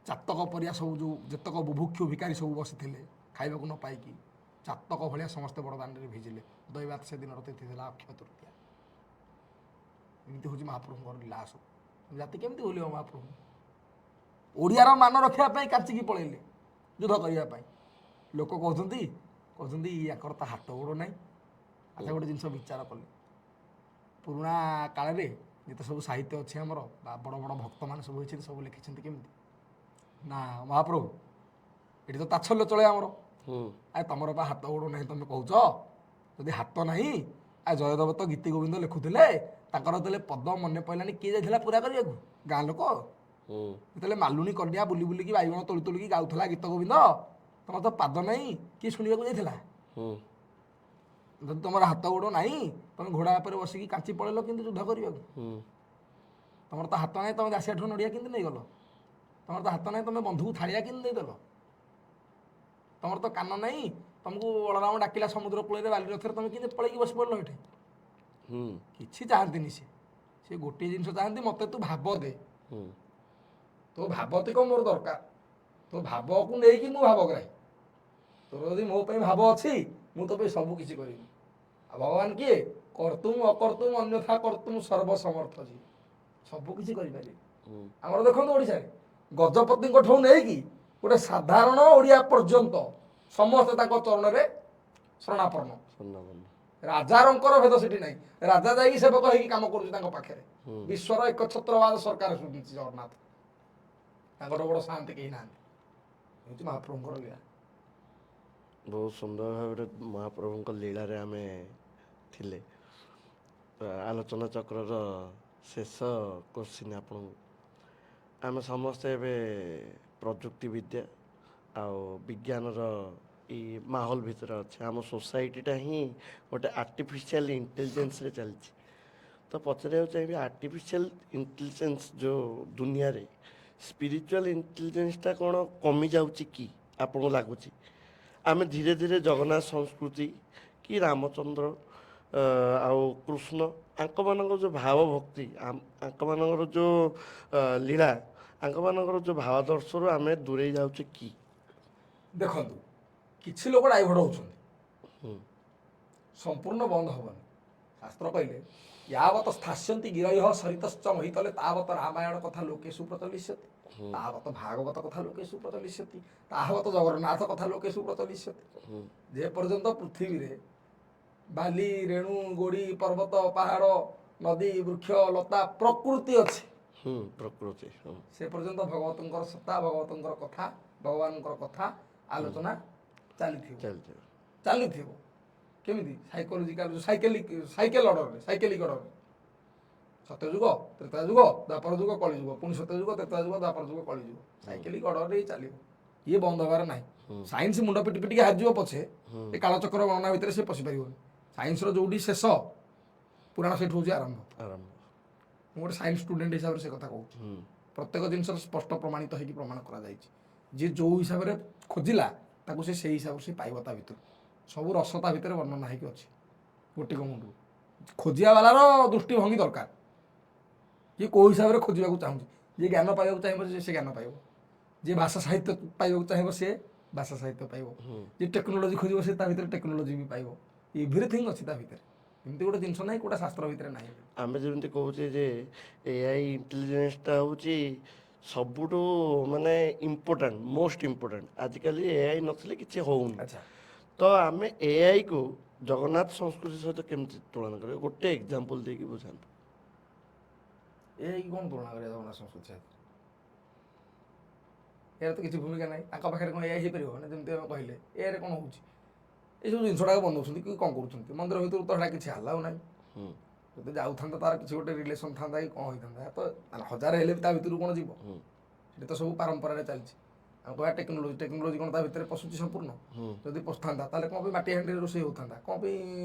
A: ଚାତକ ପରିଆ ସବୁ ଯେଉଁ ଯେତକ ବୁଭୁକ୍ଷୁ ଭିକାରୀ ସବୁ ବସିଥିଲେ ଖାଇବାକୁ ନ ପାଇକି, ଚାତକ ଭଳିଆ ସମସ୍ତେ ବଡ଼ ଦାଣ୍ଡରେ ଭିଜିଲେ। ଦୈବାତ ସେଦିନର ତିଥି ଥିଲା ଅକ୍ଷୟ ତୃତୀୟା। ଏମିତି ହେଉଛି ମହାପ୍ରଭୁଙ୍କର ଲୀଳା ସବୁ। ଜାତି କେମିତି ଭୁଲିବ ମହାପ୍ରଭୁ? ଓଡ଼ିଆର ମାନ ରଖିବା ପାଇଁ କାଞ୍ଚିକି ପଳେଇଲେ ଯୁଦ୍ଧ କରିବା ପାଇଁ। ଲୋକ କହୁଛନ୍ତି ୟାଙ୍କର ତ ହାତ ଗୋଡ଼ ନାହିଁ। ଆଚ୍ଛା ଗୋଟେ ଜିନିଷ ବିଚାର କଲେ, ପୁରୁଣା କାଳରେ ଯେତେ ସବୁ ସାହିତ୍ୟ ଅଛି ଆମର ବା ବଡ଼ ବଡ଼ ଭକ୍ତମାନେ ସବୁ ହେଇଛନ୍ତି, ସବୁ ଲେଖିଛନ୍ତି କେମିତି ନା ମହାପ୍ରଭୁ ଏଠି ତ ତାଚ୍ଛଲ୍ୟ ଚଳେ ଆମର। ତମର ବା ହାତ ଗୋଡ଼ ନାହିଁ ତମେ କହୁଛ, ଯଦି ହାତ ନାହିଁ ଜୟଦେବ ତ ଗୀତି ଗୋବିନ୍ଦ ଲେଖୁଥିଲେ, ତାଙ୍କର ଯେତେବେଳେ ପଦ ମନେ ପଡ଼ିଲାନି କିଏ ଯାଇଥିଲା ପୁରା କରିବାକୁ? ଗାଁ ଲୋକ। ଯେତେବେଳେ ମାଲୁଣି କନ୍ୟା ବୁଲି ବୁଲିକି ବାଇଗଣ ତୋଳି ତୋଳିକି ଗାଉଥିଲା ଗୀତ ଗୋବିନ୍ଦ, ତମର ତ ପାଦ ନାହିଁ, କିଏ ଶୁଣିବାକୁ ଯାଇଥିଲା? ଯଦି ତମର ହାତ ଗୋଡ଼ ନାହିଁ, ତମେ ଘୋଡ଼ା ଉପରେ ବସିକି କାଞ୍ଚି ପଳେଇଲ କିନ୍ତୁ ଯୁଦ୍ଧ କରିବାକୁ। ତମର ତ ହାତ ନାହିଁ, ତମେ ଦାସିଆଠୁ ନଡ଼ିଆ କେମିତି ନେଇଗଲ? ତମର ତ ହାତ ନାହିଁ, ତମେ ବନ୍ଧୁକୁ ଥାଳିଆ କେମିତି ଦେଇଦେଲ? ତମର ତ କାନ ନାହିଁ, ତମକୁ ବଳରାମ ଡାକିଲା ସମୁଦ୍ର କୂଳରେ ବାଲିରଥରେ, ତମେ କେମିତି ପଳେଇକି ବସି ପଡ଼ିଲ ଏଠି? କିଛି ଚାହାନ୍ତିନି ସେ ଗୋଟିଏ ଜିନିଷ ଚାହାନ୍ତି, ମୋତେ ତୁ ଭାବ ଦେ। ତୋ ଭାବତିକ ମୋର ଦରକାର, ତୋ ଭାବକୁ ନେଇକି ମୁଁ ଭାବଗ୍ରାହୀ। ତୋର ଯଦି ମୋ ପାଇଁ ଭାବ ଅଛି, ମୁଁ ତୋ ପାଇଁ ସବୁ କିଛି କରିବି। ଆଉ ଭଗବାନ କିଏ? କର୍ତ୍ତୁମ ଅକର୍ତ୍ତୁମ ଅନ୍ୟଥା କର୍ତ୍ତୁମ ସର୍ବସମର୍ଥ ଯିଏ, ସବୁ କିଛି କରିପାରିବେ। ଆମର ଦେଖନ୍ତୁ ଓଡ଼ିଶାରେ ଗଜପତିଙ୍କ ଠୁ ନେଇକି ଗୋଟେ ସାଧାରଣ ଓଡ଼ିଆ ପର୍ଯ୍ୟନ୍ତ ସମସ୍ତେ ତାଙ୍କ ଚରଣରେ ଶରଣାପନ୍ନ। ରାଜାଙ୍କର ଭେଦ ସେଠି ନାହିଁ। ରାଜା ଯାଇକି ସେବକ ହେଇକି କାମ କରୁଛି ତାଙ୍କ ପାଖରେ। ବିଶ୍ୱର ଏକଛତ୍ରବାଦ ସରକାର ଶୁଣିଛି ଜଗନ୍ନାଥ, ତାଙ୍କର ବଡ଼ ଶାନ୍ତି କେହି ନାହାନ୍ତି। ହେଉଛି ମହାପ୍ରଭୁଙ୍କର ଲୀଳା।
B: ବହୁତ ସୁନ୍ଦର ଭାବରେ ମହାପ୍ରଭୁଙ୍କ ଲୀଳାରେ ଆମେ ଥିଲେ। ଆଲୋଚନା ଚକ୍ରର ଶେଷ କୋଶ୍ଚିନ୍ ଆପଣଙ୍କୁ। ଆମେ ସମସ୍ତେ ଏବେ ପ୍ରଯୁକ୍ତି ବିଦ୍ୟା ଆଉ ବିଜ୍ଞାନର ଏଇ ମାହୋଲ ଭିତରେ ଅଛି। ଆମ ସୋସାଇଟିଟା ହିଁ ଗୋଟେ ଆର୍ଟିଫିସିଆଲ ଇଣ୍ଟେଲିଜେନ୍ସରେ ଚାଲିଛି। ତ ପଚାରିବାକୁ ଚାହିଁବି, ଆର୍ଟିଫିସିଆଲ ଇଣ୍ଟେଲିଜେନ୍ସ ଯେଉଁ ଦୁନିଆରେ ସ୍ପିରିଚୁଆଲ ଇଣ୍ଟେଲିଜେନ୍ସଟା କ'ଣ କମିଯାଉଛି କି ଆପଣଙ୍କୁ ଲାଗୁଛି? ଆମେ ଧୀରେ ଧୀରେ ଜଗନ୍ନାଥ ସଂସ୍କୃତି କି ରାମଚନ୍ଦ୍ର ଆଉ କୃଷ୍ଣ ଆଙ୍କମାନଙ୍କର ଯେଉଁ ଭାବଭକ୍ତି, ଆଙ୍କମାନଙ୍କର ଯେଉଁ ଲୀଳା, ଆଙ୍କମାନଙ୍କର ଯେଉଁ ଭାବାଦର୍ଶରୁ ଆମେ ଦୂରେଇ ଯାଉଛେ କି?
A: ଦେଖନ୍ତୁ, କିଛି ଲୋକ ଡାଇଭର୍ଟ ହେଉଛନ୍ତି, ସମ୍ପୂର୍ଣ୍ଣ ବନ୍ଦ ହେବନି। ଶାସ୍ତ୍ର କହିଲେ ୟାବତ ସ୍ଥାସ୍ୟନ୍ତି ଗିରୟଃ ସରିତଶ୍ଚ ମହିତଲେ ତାବତ ରାମାୟଣ କଥା ଲୋକେଷୁ ପ୍ରଚଲିଷ୍ୟତି, ତାବତ ଭାଗବତ କଥା ଲୋକେଷୁ ପ୍ରଚଲିଷ୍ୟତି, ତାବତ ଜଗନ୍ନାଥ କଥା ଲୋକେଷୁ ପ୍ରଚଲିଷ୍ୟତି। ଯେ ପର୍ଯ୍ୟନ୍ତ ପୃଥିବୀରେ ବାଲି ରେଣୁ ଗୋଡ଼ି ପର୍ବତ ପାହାଡ଼ ନଦୀ ବୃକ୍ଷ ଲତା ପ୍ରକୃତି ଅଛି,
B: ପ୍ରକୃତି
A: ସେ ପର୍ଯ୍ୟନ୍ତ ଭଗବତଙ୍କର ସତ୍ତା, ଭଗବତଙ୍କର କଥା, ଭଗବାନଙ୍କର କଥା ଆଲୋଚନା ଚାଲିଥିବ। କେମିତି? ସାଇକୋଲୋଜିକାଲ ସାଇକେଲ ଅର୍ଡରରେ, ସାଇକେଲିକ ଅର୍ଡରରେ ସତ୍ୟଯୁଗ, ତ୍ରେତା ଯୁଗ, ଦ୍ୱାପର ଯୁଗ, କଳିଯୁଗ, ପୁଣି ସତ୍ୟଯୁଗ, ତ୍ରେତା ଯୁଗ, ଦ୍ୱାପର ଯୁଗ, କଳିଯୁଗ, ସାଇକେଲିକ ଅର୍ଡରରେ ହିଁ ଚାଲିବ। ଇଏ ବନ୍ଦ ହେବାର ନାହିଁ। ସାଇନ୍ସ ମୁଣ୍ଡ ପିଟି ପିଟିକି ହାରିଯିବ ପଛେ, ଏ କାଳଚକ୍ର ଗଣନା ଭିତରେ ସେ ପଶିପାରିବନି। ସାଇନ୍ସର ଯେଉଁଠି ଶେଷ, ପୁରାଣ ସେଇଠୁ ହେଉଛି ଆରମ୍ଭ। ମୁଁ ଗୋଟେ ସାଇନ୍ସ ଷ୍ଟୁଡେଣ୍ଟ ହିସାବରେ ସେ କଥା କହୁଛି। ପ୍ରତ୍ୟେକ ଜିନିଷର ସ୍ପଷ୍ଟ ପ୍ରମାଣିତ ହେଇକି ପ୍ରମାଣ କରାଯାଇଛି। ଯିଏ ଯେଉଁ ହିସାବରେ ଖୋଜିଲା ତାକୁ ସେ ସେଇ ହିସାବରେ ସେ ପାଇବ। ତା ଭିତରୁ ସବୁ ରସ ତା ଭିତରେ ବର୍ଣ୍ଣନା ହେଇକି ଅଛି। ଗୋଟିକ ମୁଣ୍ଡୁ ଖୋଜିବା ବାଲାର ଦୃଷ୍ଟିଭଙ୍ଗୀ ଦରକାର। ଯିଏ କେଉଁ ହିସାବରେ ଖୋଜିବାକୁ ଚାହୁଁଛି, ଯିଏ ଜ୍ଞାନ ପାଇବାକୁ ଚାହିଁବ ସେ ଜ୍ଞାନ ପାଇବ, ଯିଏ ଭାଷା ସାହିତ୍ୟ ପାଇବାକୁ ଚାହିଁବ ସେ ଭାଷା ସାହିତ୍ୟ ପାଇବ, ଯିଏ ଟେକ୍ନୋଲୋଜି ଖୋଜିବ ସେ ତା ଭିତରେ ଟେକ୍ନୋଲୋଜି ବି ପାଇବ। ଏଭ୍ରିଥିଙ୍ଗ ଅଛି ତା ଭିତରେ। ଏମିତି ଗୋଟେ ଜିନିଷ ନାହିଁ କୋଉଟା ଶାସ୍ତ୍ର ଭିତରେ ନାହିଁ।
B: ଆମେ ଯେମିତି କହୁଛେ ଯେ ଏଆଇ ଇଣ୍ଟେଲିଜେନ୍ସଟା ହେଉଛି ସବୁଠୁ ମାନେ ଇମ୍ପୋର୍ଟାଣ୍ଟ, ମୋଷ୍ଟ ଇମ୍ପୋର୍ଟାଣ୍ଟ। ଆଜିକାଲି ଏଆଇ ନଥିଲେ କିଛି ହେଉନି।
A: ଆଚ୍ଛା
B: ତ ଆମେ ଏଆଇକୁ ଜଗନ୍ନାଥ ସଂସ୍କୃତି ସହିତ କେମିତି ତୁଳନା କରିବା, ଗୋଟେ ଏକ୍ଜାମ୍ପଲ ଦେଇକି ବୁଝାନ୍ତୁ।
A: ଏଇ କ'ଣ ତୁଳନା କରିବା ଜଗନ୍ନାଥ ସଂସ୍କୃତି ସହିତ? ଏହାର ତ କିଛି ଭୂମିକା ନାହିଁ। ତାଙ୍କ ପାଖରେ କ'ଣ ଏଆଇ ହେଇପାରିବ? ମାନେ ଯେମିତି ଆମେ କହିଲେ ଏଆଇରେ କ'ଣ ହେଉଛି? ଏଇସବୁ ଜିନିଷଟାକୁ ବନଉଛନ୍ତି କି କ'ଣ କରୁଛନ୍ତି? ମନ୍ଦିର ଭିତରୁ ତ ସେଟା କିଛି ଆଲାଉ ନାହିଁ।
B: ହୁଁ
A: ଯଦି ଯାଉଥାନ୍ତା ତାର କିଛି ଗୋଟେ ରିଲେସନ୍ ଥାନ୍ତା କି କ'ଣ ହେଇଥାନ୍ତା, ତ ହଜାର ହେଲେ ବି ତା ଭିତରୁ କ'ଣ ଯିବ?
B: ହୁଁ
A: ସେଠି ତ ସବୁ ପାରମ୍ପରାରେ ଚାଲିଛି। ଆମେ କହିବା ଟେକ୍ନୋଲୋଜି କ'ଣ ତା ଭିତରେ ପଶୁଛି ସମ୍ପୂର୍ଣ୍ଣ?
B: ହୁଁ।
A: ଯଦି ପଶିଥାନ୍ତା ତାହେଲେ କ'ଣ ପାଇଁ ମାଟି ହାଣ୍ଡିରେ ରୋଷେଇ ହେଉଥାନ୍ତା? କ'ଣ ପାଇଁ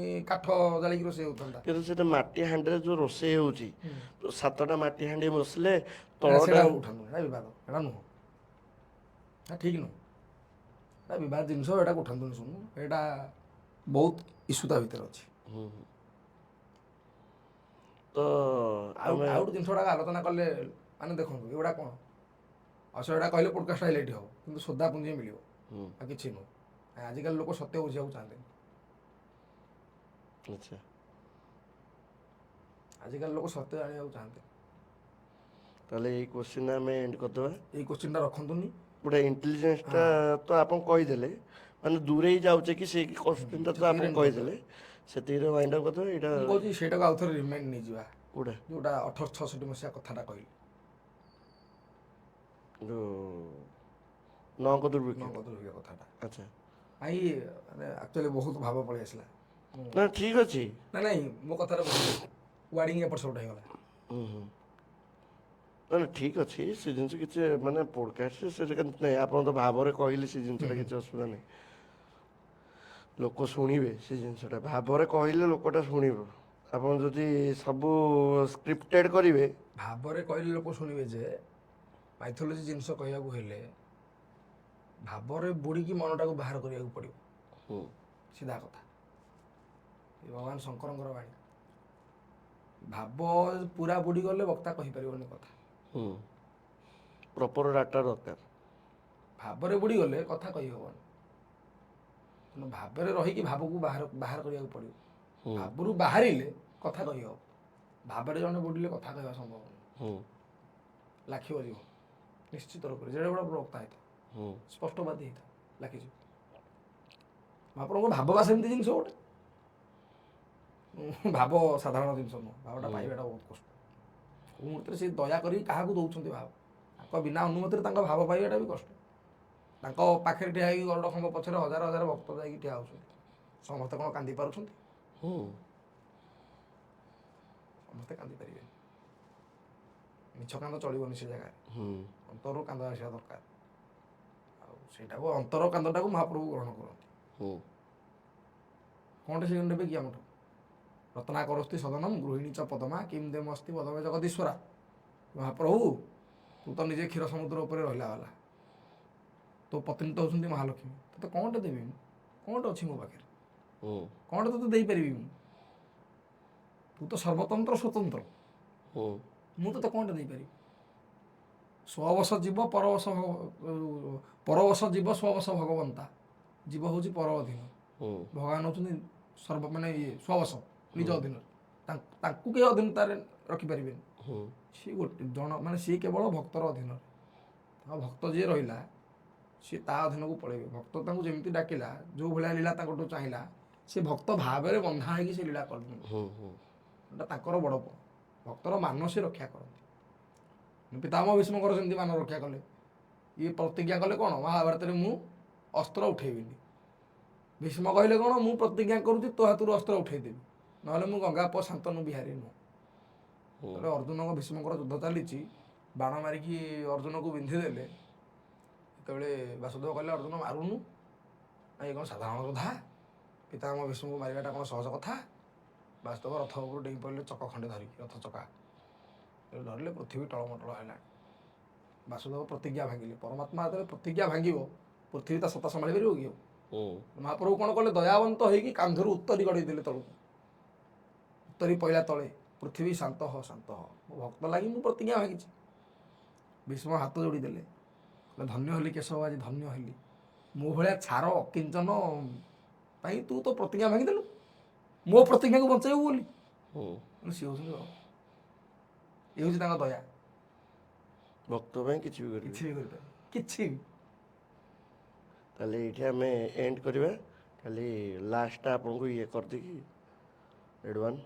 A: କାଠ ଜାଳିକି ରୋଷେଇ ହେଉଥାନ୍ତା?
B: କିନ୍ତୁ ସେଟା ମାଟି ହାଣ୍ଡିରେ ଯେଉଁ ରୋଷେଇ ହେଉଛି, 7ଟା ମାଟି ହାଣ୍ଡି ବସିଲେ
A: ସେଇଟା
B: ତଳଟା
A: ଉଠାନ୍ତୁ, ଏଇଟା ବିବାଦ, ଏଇଟା ନୁହଁ, ଏଇଟା ଠିକ୍ ନୁହଁ, ଏଇଟା ବିବାଦ ଜିନିଷ, ଏଇଟାକୁ ଉଠାନ୍ତୁନି। ଶୁଣୁ, ଏଇଟା ବହୁତ ଇସ୍ୟୁ ତା ଭିତରେ ଅଛି।
B: ହୁଁ ହୁଁ। ତ
A: ଆଉ
B: ଆମେ
A: ଆଉ ଗୋଟେ ଜିନିଷ ଗୁଡ଼ାକ ଆଲୋଚନା କଲେ ମାନେ ଦେଖନ୍ତୁ ଏଗୁଡ଼ା କ'ଣ ଆଉ ସେଗୁଡ଼ା କହିଲେ ପୋଡ଼କାଷ୍ଟ ହାଇଲାଇଟ୍ ହେବ କିନ୍ତୁ ସୋଦା ପୁଞ୍ଜି ମିଳିବ
B: ହୁଁ
A: ଆଉ କିଛି ନୁହଁ। ଆଜିକାଲି ଲୋକ ସତ୍ୟ ବୁଝିବାକୁ ଚାହାନ୍ତିନି।
B: ଆଚ୍ଛା,
A: ଆଜିକାଲି ଲୋକ ସତ୍ୟ ଜାଣିବାକୁ ଚାହାନ୍ତିନି।
B: ତାହେଲେ ଏଇ କୋଶ୍ଚିନ୍ ଆମେ ଏଣ୍ଡ କରିଦେବା।
A: ଏଇ କୋଶ୍ଚିନ୍ଟା ରଖନ୍ତୁନି।
B: ଗୋଟେ ଇଣ୍ଟେଲିଜେନ୍ସଟା ତ ଆପଣ କହିଦେଲେ, ମାନେ ଦୂରେଇ ଯାଉଛେ କି ସେଇ କୋଶ୍ଚିନ୍ଟା ତ ଆପଣ
A: ସେତିକିରେ ଏଣ୍ଡ
B: କହିଦେଲେ,
A: କରିଦେବା।
B: ସେତିକିରେ ମାଇଣ୍ଡ ଅପ୍ କରିଦେବା। ଏଇଟା
A: ମୁଁ କହୁଛି ସେଇଟାକୁ ଆଉ ଥରେ ରିମାଇଣ୍ଡ ନେଇଯିବା,
B: କୋଉଟା
A: ଯେଉଁଟା 1866 ମସିହା କଥାଟା କହିଲି,
B: ଯେଉଁ ନଅଙ୍କ ଦୁର୍ଭିକ୍ଷ।
A: ନଙ୍କ ଦୁର୍ଭିକ୍ଷ କଥାଟା।
B: ଆଚ୍ଛା,
A: କାହିଁ ମାନେ ଆକ୍ଚୁଆଲି ବହୁତ ଭାବ ପଳେଇ ଆସିଲା।
B: ନା ଠିକ୍ ଅଛି।
A: ନାଇଁ ମୋ କଥାରେ ୱାର୍ଡିଂ ଏପଟ ସେପଟ ହେଇଗଲା।
B: ହୁଁ ହୁଁ, ନା ନା ଠିକ୍ ଅଛି। ସେ ଜିନିଷ କିଛି ମାନେ ପଡ଼କାଷ୍ଟରେ ସେଟା କେମିତି ନାହିଁ, ଆପଣ ତ ଭାବରେ କହିଲେ ସେ ଜିନିଷଟା କିଛି ଅସୁବିଧା ନାହିଁ। ଲୋକ ଶୁଣିବେ ସେ ଜିନିଷଟା, ଭାବରେ କହିଲେ ଲୋକଟା ଶୁଣିବ। ଆପଣ ଯଦି ସବୁ ସ୍କ୍ରିପ୍ଟେଡ୍ କରିବେ,
A: ଭାବରେ କହିଲେ ଲୋକ ଶୁଣିବେ ଯେ ମାଇଥୋଲୋଜି ଜିନିଷ କହିବାକୁ ହେଲେ ଭାବରେ ବୁଡ଼ିକି ମନଟାକୁ ବାହାର କରିବାକୁ ପଡ଼ିବ।
B: ହୁଁ
A: ସିଧା କଥା, ଏ ଭଗବାନ ଶଙ୍କରଙ୍କର ବାଣୀ। ଭାବ ପୁରା ବୁଡ଼ିଗଲେ ବକ୍ତା କହିପାରିବନି କଥା।
B: ହୁଁ, ପ୍ରପର ଡାଟା ଦରକାର।
A: ଭାବରେ ବୁଡ଼ିଗଲେ କଥା କହିହେବନି। ତେଣୁ ଭାବରେ ରହିକି ଭାବକୁ ବାହାର କରିବାକୁ ପଡ଼ିବ।
B: ହୁଁ
A: ଭାବରୁ ବାହାରିଲେ କଥା କହିହେବ। ଭାବରେ ଜଣେ ବୁଡ଼ିଲେ କଥା କହିବା ସମ୍ଭବ ନୁହେଁ।
B: ହୁଁ
A: ଲାଖିବ ଯିବ ନିଶ୍ଚିତ ରୂପରେ, ଯେଡ଼େ ବଡ଼ ବକ୍ତା ହେଇଥାଉ,
B: ହୁଁ
A: ସ୍ପଷ୍ଟବାଦୀ ହେଇଥାଉ, ଲାଖିଯିବ। ଆପଣଙ୍କ ଭାବ ବା ସେମିତି ଜିନିଷ ଗୋଟେ। ଭାବ ସାଧାରଣ ଜିନିଷ ନୁହଁ, ଭାବଟା ପାଇବାଟା ବହୁତ କଷ୍ଟ। କେଉଁ ମୁହୂର୍ତ୍ତରେ ସେ ଦୟା କରି କାହାକୁ ଦେଉଛନ୍ତି ଭାବ, ତାଙ୍କ ବିନା ଅନୁମତିରେ ତାଙ୍କ ଭାବ ପାଇବାଟା ବି କଷ୍ଟ। ତାଙ୍କ ପାଖରେ ଠିଆ ହେଇକି ଗରୁଡ଼ ଖମ୍ବ ପଛରେ ହଜାର ହଜାର ଭକ୍ତ ଯାଇକି ଠିଆ ହେଉଛନ୍ତି। ସମସ୍ତେ କ'ଣ କାନ୍ଦି ପାରୁଛନ୍ତି?
B: ହୁଁ
A: ସମସ୍ତେ କାନ୍ଦି ପାରିବେନି। ମିଛ କାନ୍ଦ ଚଳିବନି ସେ ଜାଗାରେ,
B: ହୁଁ
A: ଅନ୍ତରରୁ କାନ୍ଦ ଆସିବା ଦରକାର। ଆଉ ସେଇଟାକୁ ଅନ୍ତର କାନ୍ଦଟାକୁ ମହାପ୍ରଭୁ ଗ୍ରହଣ କରନ୍ତି।
B: ହୁଁ
A: କ'ଣଟେ ସେ ନେବେ କି ଆମଠୁ? ରତ୍ନାକରସ୍ତି ସଦନମ୍ ଗୃହିଣୀ ଚ ପଦମା କିମ୍ ଦେମସ୍ତି ପଦମେ ଜଗଦୀଶ୍ୱରା। ମହାପ୍ରଭୁ ତୁ ତ ନିଜେ କ୍ଷୀର ସମୁଦ୍ର ଉପରେ ରହିଲା ବାଲା, ତୋ ପତ୍ନୀ ତ ହେଉଛନ୍ତି ମହାଲକ୍ଷ୍ମୀ, ତୋତେ କ'ଣଟେ ଦେବି ମୁଁ? କ'ଣଟେ ଅଛି ମୋ ପାଖରେ?
B: ହୁଁ
A: କ'ଣଟେ ତୋତେ ଦେଇପାରିବି ମୁଁ? ତୁ ତ ସର୍ବତନ୍ତ୍ର ସ୍ୱତନ୍ତ୍ର,
B: ହୁଁ
A: ମୁଁ ତୋତେ କ'ଣଟେ ଦେଇପାରିବି? ସ୍ୱବଶ ଜୀବ ପରବଶ ଜୀବ ସ୍ୱବଶ ଭଗବନ୍ତା। ଜୀବ ହେଉଛି ପର ଅଧୀନ,
B: ହୁଁ
A: ଭଗବାନ ହେଉଛନ୍ତି ମାନେ ଇଏ ସ୍ୱବଶ, ନିଜ ଅଧୀନରେ। ତାଙ୍କୁ କେହି ଅଧୀନତାରେ ରଖିପାରିବେନି।
B: ହୁଁ
A: ସିଏ ଗୋଟେ ଜଣ ମାନେ ସିଏ କେବଳ ଭକ୍ତର ଅଧୀନରେ। ତାଙ୍କ ଭକ୍ତ ଯିଏ ରହିଲା ସିଏ ତା ଅଧୀନକୁ ପଳେଇବେ। ଭକ୍ତ ତାଙ୍କୁ ଯେମିତି ଡାକିଲା, ଯେଉଁ ଭଳିଆ ଲୀଳା ତାଙ୍କଠୁ ଚାହିଁଲା, ସେ ଭକ୍ତ ଭାବରେ ବନ୍ଧା ହେଇକି ସେ ଲୀଳା କରିଦିଅନ୍ତି।
B: ହୁଁ ହୁଁ
A: ଏଟା ତାଙ୍କର ବଡ଼ ପୁଅ। ଭକ୍ତର ମାନ ସେ ରକ୍ଷା କରନ୍ତି। ପିତାମହ ଭୀଷ୍ମଙ୍କର ସେମିତି ମାନ ରକ୍ଷା କଲେ। ଇଏ ପ୍ରତିଜ୍ଞା କଲେ କ'ଣ, ମହାଭାରତରେ ମୁଁ ଅସ୍ତ୍ର ଉଠେଇବିନି। ଭୀଷ୍ମ କହିଲେ କ'ଣ, ମୁଁ ପ୍ରତିଜ୍ଞା କରୁଛି ତୋ ହାତରୁ ଅସ୍ତ୍ର ଉଠେଇଦେବି, ନହେଲେ ମୁଁ ଗଙ୍ଗା ପୁଅ ଶାନ୍ତନୁ ବିହାରୀ ନୁହଁ। ଯେତେବେଳେ ଅର୍ଜୁନଙ୍କ ଭୀଷ୍ମଙ୍କର ଯୁଦ୍ଧ ଚାଲିଛି, ବାଣ ମାରିକି ଅର୍ଜୁନକୁ ବିନ୍ଧିଦେଲେ, ଯେତେବେଳେ ବାସୁଦେବ କହିଲେ ଅର୍ଜୁନ ମାରୁନୁ, ଏ କ'ଣ ସାଧାରଣ ଯୋଦ୍ଧା, ପିତାମହ ଭୀଷ୍ମକୁ ମାରିବାଟା କ'ଣ ସହଜ କଥା? ବାସୁଦେବ ରଥ ଉପରୁ ଡେଇଁ ପଡ଼ିଲେ ଚକ ଖଣ୍ଡେ ଧରିକି, ରଥ ଚକା ଧରିଲେ, ପୃଥିବୀ ଟଳମଟଳ ହେଲାଣି। ବାସୁଦେବ ପ୍ରତିଜ୍ଞା ଭାଙ୍ଗିଲେ। ପରମାତ୍ମା ଯେତେବେଳେ ପ୍ରତିଜ୍ଞା ଭାଙ୍ଗିବ, ପୃଥିବୀ ତା ସତ୍ତା ସମ୍ଭାଳି ପାରିବ କି ଆଉ? ମହାପ୍ରଭୁ କ'ଣ କଲେ, ଦୟାବନ୍ତ ହେଇକି କାନ୍ଧରୁ ଉତ୍ତରୀ ଗଡ଼େଇ ଦେଲେ ତଳକୁ। ଉତ୍ତରୀ ପଇଲା ତଳେ, ପୃଥିବୀ ଶାନ୍ତ ହ ଶାନ୍ତ ହ, ମୋ ଭକ୍ତ ଲାଗି ମୁଁ ପ୍ରତିଜ୍ଞା ଭାଙ୍ଗିଛି। ଭୀଷ୍ମ ହାତ ଯୋଡ଼ିଦେଲେ, କହିଲେ ଧନ୍ୟ ହେଲି କେଶବ, ଆଜି ଧନ୍ୟ ହେଲି। ମୋ ଭଳିଆ ଛାର ଅକିଞ୍ଚନ ପାଇଁ ତୁ ତ ପ୍ରତିଜ୍ଞା ଭାଙ୍ଗିଦେଲୁ। ମୋ ପ୍ରତିଜ୍ଞାକୁ ବଞ୍ଚାଇବୁ ବୋଲି।
B: ହୁଁ।
A: କିନ୍ତୁ ସିଏ ହେଉଛନ୍ତି ବାବା, ଇଏ ହେଉଛି ତାଙ୍କ ଦୟା,
B: ଭକ୍ତ ପାଇଁ କିଛି ବି କରିବେ।
A: କିଛି ବି କରିପାରିବେ, କିଛି ବି।
B: ତାହେଲେ ଏଇଠି ଆମେ ଏଣ୍ଡ କରିବା, ଖାଲି ଲାଷ୍ଟଟା ଆପଣଙ୍କୁ ଇଏ କରିଦେଇକି ରେଡ଼ି 1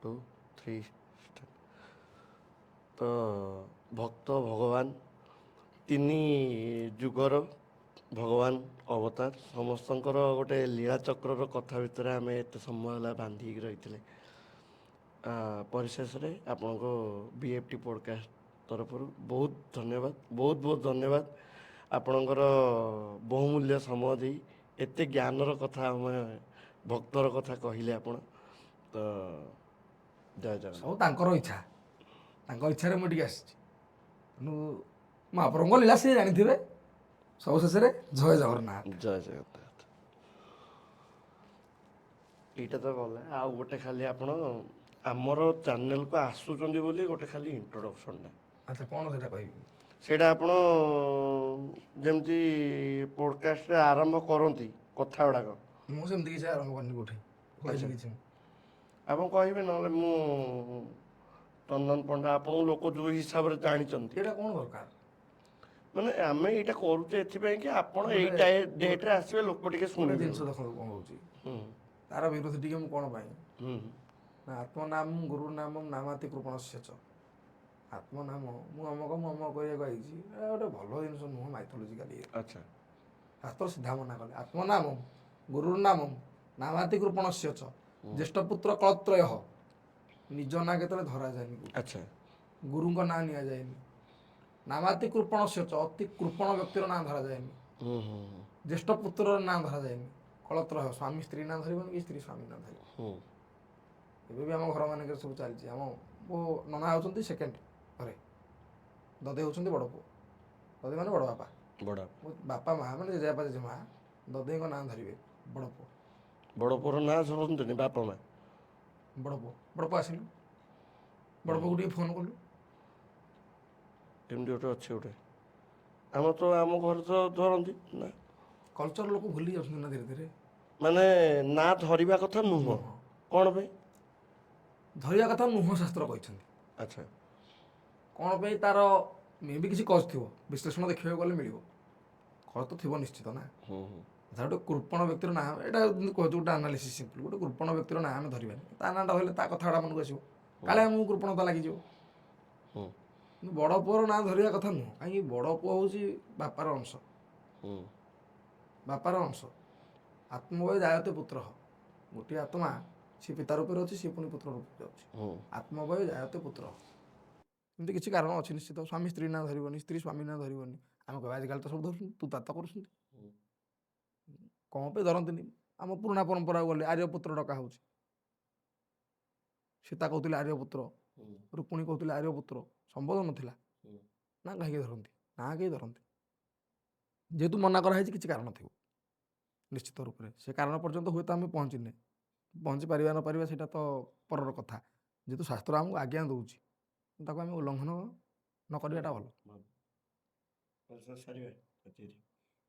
B: 2 3 ଷ୍ଟାର୍ଟ। ତ ଭକ୍ତ ଭଗବାନ, ତିନି ଯୁଗର ଭଗବାନ ଅବତାର, ସମସ୍ତଙ୍କର ଗୋଟେ ଲୀଳାଚକ୍ରର କଥା ଭିତରେ ଆମେ ଏତେ ସମୟ ହେଲା ବାନ୍ଧିକି ରହିଥିଲେ। ପରିଶେଷରେ ଆପଣଙ୍କ BFT ପଡ଼କାଷ୍ଟ ତରଫରୁ ବହୁତ ଧନ୍ୟବାଦ, ବହୁତ ବହୁତ ଧନ୍ୟବାଦ। ଆପଣଙ୍କର ବହୁମୂଲ୍ୟ ସମୟ ଦେଇ ଏତେ ଜ୍ଞାନର କଥା, ଆମେ ଭକ୍ତର କଥା କହିଲେ ଆପଣ। ତ ଜୟ ଜଗନ୍ନାଥ।
A: ସବୁ ତାଙ୍କର ଇଚ୍ଛା, ତାଙ୍କ ଇଚ୍ଛାରେ ମୁଁ ଏଠିକି ଆସିଛି। ତେଣୁ ମହାପ୍ରଭୁଙ୍କ ଲୀଳା ସିଏ ଜାଣିଥିବେ। ସବୁ ଶେଷରେ ଜୟ ଜଗନ୍ନାଥ।
B: ଜୟ ଜଗନ୍ନାଥ। ଏଇଟା ତ ଗଲା, ଆଉ ଗୋଟେ ଖାଲି ଆପଣ ଆମର ଚ୍ୟାନେଲକୁ ଆସୁଛନ୍ତି ବୋଲି ଗୋଟେ ଖାଲି ଇଣ୍ଟ୍ରୋଡକ୍ସନଟା,
A: ଆଚ୍ଛା, କ'ଣ ସେଇଟା କହିବି?
B: ସେଇଟା ଆପଣ ଯେମିତି ପଡ଼କାଷ୍ଟରେ ଆରମ୍ଭ କରନ୍ତି କଥା ଗୁଡ଼ାକ,
A: ମୁଁ ସେମିତି କିଛି ଆରମ୍ଭ କରିନି କୋଉଠି, କହିଛି
B: ଆଚ୍ଛା
A: କିଛି ମୁଁ।
B: ଆପଣ କହିବେ, ନହେଲେ ମୁଁ ଚନ୍ଦନ ପଣ୍ଡା ଆପଣଙ୍କୁ ଲୋକ ଯେଉଁ ହିସାବରେ ଜାଣିଛନ୍ତି,
A: ସେଇଟା କ'ଣ ଦରକାର?
B: ମାନେ ଆମେ ଏଇଟା କରୁଛେ ଏଥିପାଇଁ କି ଆପଣ
A: ଗୋଟେ
B: ଏଇଟା ଡେଟ୍ରେ ଆସିବେ, ଲୋକ ଟିକେ
A: ଗୋଟେ
B: ଶୁଣିବେ
A: ଜିନିଷ
B: ବୋଲି।
A: ଦେଖନ୍ତୁ କ'ଣ ହେଉଛି,
B: ହୁଁ
A: ତାର ବିରୋଧ ଟିକେ ମୁଁ କ'ଣ ପାଇଁ
B: ହୁଁ
A: ନା, ଆତ୍ମନାମ ଗୁରୁ ନାମ ନାମାତି କୃପଣସ୍ୟ ଚ। ଆତ୍ମନାମ ମୁଁ ଅମକ କରିବାକୁ ଆଇଛି, ଏଇଟା ଗୋଟେ ଭଲ ଜିନିଷ ନୁହଁ ମାଇଥୋଲୋଜିକାଲି।
B: ଆଚ୍ଛା
A: ଶାସ୍ତ୍ର ସିଧା ମନା କଲେ, ଆତ୍ମନାମ ଗୁରୁର୍ନାମ ନାମାତି କୃପଣସ୍ୟ ଚ। ଜ୍ୟେଷ୍ଠପୁତ୍ର କଳତ୍ରୟ, ନିଜ ନାଁ କେତେବେଳେ ଧରାଯାଏନି କୋଉଠି,
B: ଆଚ୍ଛା
A: ଗୁରୁଙ୍କ ନାଁ ନିଆଯାଏନି। ନାମାତି କୃପଣସ୍ୟ ଚ, ଅତି କୃପଣ ବ୍ୟକ୍ତିର ନାଁ ଧରାଯାଏନି।
B: ହୁଁ ହୁଁ
A: ଜ୍ୟେଷ୍ଠ ପୁତ୍ରର ନାଁ ଧରାଯାଏନି। କଳତ୍ରୟ, ସ୍ୱାମୀ ସ୍ତ୍ରୀ ନାଁ ଧରିବନି କି ସ୍ତ୍ରୀ ସ୍ୱାମୀ ନାଁ ଧରିବନି।
B: ହୁଁ
A: ଏବେ ବି ଆମ ଘର ମାନଙ୍କରେ ସବୁ ଚାଲିଛି। ଆମ ମୋ ନନା ହେଉଛନ୍ତି ସେକେଣ୍ଡ ଘରେ, ଦଦେଇ ହେଉଛନ୍ତି ବଡ଼ ପୁଅ। ଦଦେଇ ମାନେ ବଡ଼ ବାପା,
B: ବଡ଼
A: ମୋ ବାପା ମା ମାନେ ଜେଜେବାପା ଜେଜେମା ଦଦେଇଙ୍କ ନାଁ ଧରିବେ ବଡ଼ ପୁଅ।
B: ବଡ଼ ପୁଅର ନାଁ ଧରନ୍ତୁନି ବାପା ମା।
A: ବଡ଼ ପୁଅ ଆସିଲୁ, ବଡ଼ ପୁଅକୁ ଟିକେ ଫୋନ୍ କଲୁ।
B: ଏମିତି ଗୋଟେ ଅଛି ଗୋଟେ, ଆମର ତ ଆମ ଘରେ ତ ଧରନ୍ତି ନା।
A: କଲଚର ଲୋକ ଭୁଲି ଯାଉଛନ୍ତି ନା ଧୀରେ ଧୀରେ।
B: ମାନେ ନାଁ ଧରିବା କଥା ନୁହଁ, କ'ଣ ପାଇଁ?
A: ଧରିବା କଥା ନୁହଁ, ଶାସ୍ତ୍ର କହିଛନ୍ତି।
B: ଆଚ୍ଛା
A: କ'ଣ ପାଇଁ ତାର ମେ ବି କିଛି କଜ୍ ଥିବ, ବିଶ୍ଳେଷଣ ଦେଖିବାକୁ ଗଲେ ମିଳିବ। କଜ୍ ତ ଥିବ ନିଶ୍ଚିତ ନା।
B: ହୁଁ ହୁଁ
A: ଗୋଟେ କୃପଣ ବ୍ୟକ୍ତିର ନାଁ, ଏଇଟା ଯେମିତି କହୁଛୁ ଗୋଟେ ଆନାଲିସିସ୍ ସିମ୍ପଲ୍, ଗୋଟେ କୃପଣ ବ୍ୟକ୍ତିର ନାଁ ଆମେ ଧରିବାନି। ତା ନାଁଟା ହେଲେ ତା କଥାଟା ମନକୁ ଆସିବ, କାଳେ ଆମକୁ କୃପଣତା ଲାଗିଯିବ।
B: ହୁଁ
A: କିନ୍ତୁ ବଡ଼ ପୁଅର ନାଁ ଧରିବା କଥା ନୁହଁ, କାହିଁକି ବଡ଼ ପୁଅ ହେଉଛି ବାପାର ଅଂଶ।
B: ହୁଁ
A: ବାପାର ଅଂଶ। ଆତ୍ମବୟ ଜାୟତେ ପୁତ୍ର, ଗୋଟିଏ ଆତ୍ମା ସିଏ ପିତା ରୂପରେ ଅଛି, ସିଏ ପୁଣି ପୁତ୍ର ରୂପରେ ଅଛି।
B: ହୁଁ
A: ଆତ୍ମବୟ ଜାୟତେ ପୁତ୍ର, ଏମିତି କିଛି କାରଣ ଅଛି ନିଶ୍ଚିତ। ସ୍ୱାମୀ ସ୍ତ୍ରୀ ନାଁ ଧରିବନି, ସ୍ତ୍ରୀ ସ୍ୱାମୀ ନାଁ ଧରିବନି। ଆମେ କହିବା ଆଜିକାଲି ତ ସବୁ ଧରୁଛନ୍ତି, ତୁ ତାତ କରୁଛନ୍ତି। କ'ଣ ପାଇଁ ଧରନ୍ତିନି? ଆମ ପୁରୁଣା ପରମ୍ପରାକୁ ଗଲେ ଆର୍ଯ୍ୟପୁତ୍ର ଡକା ହେଉଛି। ସୀତା କହୁଥିଲେ ଆର୍ଯ୍ୟପୁତ୍ର, ରୁକ୍ମିଣୀ କହୁଥିଲେ ଆର୍ଯ୍ୟପୁତ୍ର, ସମ୍ବୋଧନ ନଥିଲା। ନା କାହିଁକି ଧରନ୍ତି? ନା କେହି ଧରନ୍ତି, ଯେହେତୁ ମନା କରାହେଇଛି କିଛି କାରଣ ଥିବ ନିଶ୍ଚିତ ରୂପରେ। ସେ କାରଣ ପର୍ଯ୍ୟନ୍ତ ହୁଏତ ଆମେ ପହଞ୍ଚିନେ, ପହଞ୍ଚି ପାରିବା ନ ପାରିବା ସେଇଟା ତ ପରର କଥା। ଯେହେତୁ ଶାସ୍ତ୍ର ଆମକୁ ଆଜ୍ଞା ଦେଉଛି, ତାକୁ ଆମେ ଉଲ୍ଲଙ୍ଘନ ନ କରିବାଟା ଭଲ।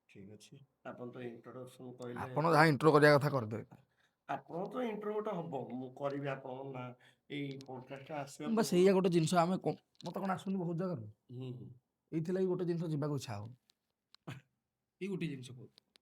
B: ଠିକ୍ ଅଛି, ଆପଣ ତ ଇଣ୍ଟ୍ରୋଡକ୍ସନ୍ କହିଲେ,
A: ଆପଣ ଯାହା ଇଣ୍ଟ୍ରୋ କରିବା କଥା କରିଦେବେ।
B: ଆପଣ ତ ଇଣ୍ଟ୍ରୋ ଗୋଟେ ହବ, ମୁଁ କରିବି ଆପଣଙ୍କ ନାଁ ଏଇ ପଡ଼କାଷ୍ଟଟା ଆସିବା
A: ବା ସେଇଆ ଗୋଟେ ଜିନିଷ ଆମେ ମତେ କ'ଣ ଆସୁନି ବହୁତ ଜାଗାରୁ,
B: ହୁଁ
A: ଏଇଥିଲାଗି ଗୋଟେ ଜିନିଷ ଯିବାକୁ ଇଚ୍ଛା ହଉନି। ଏଇ ଗୋଟେ ଜିନିଷ କହୁଛି,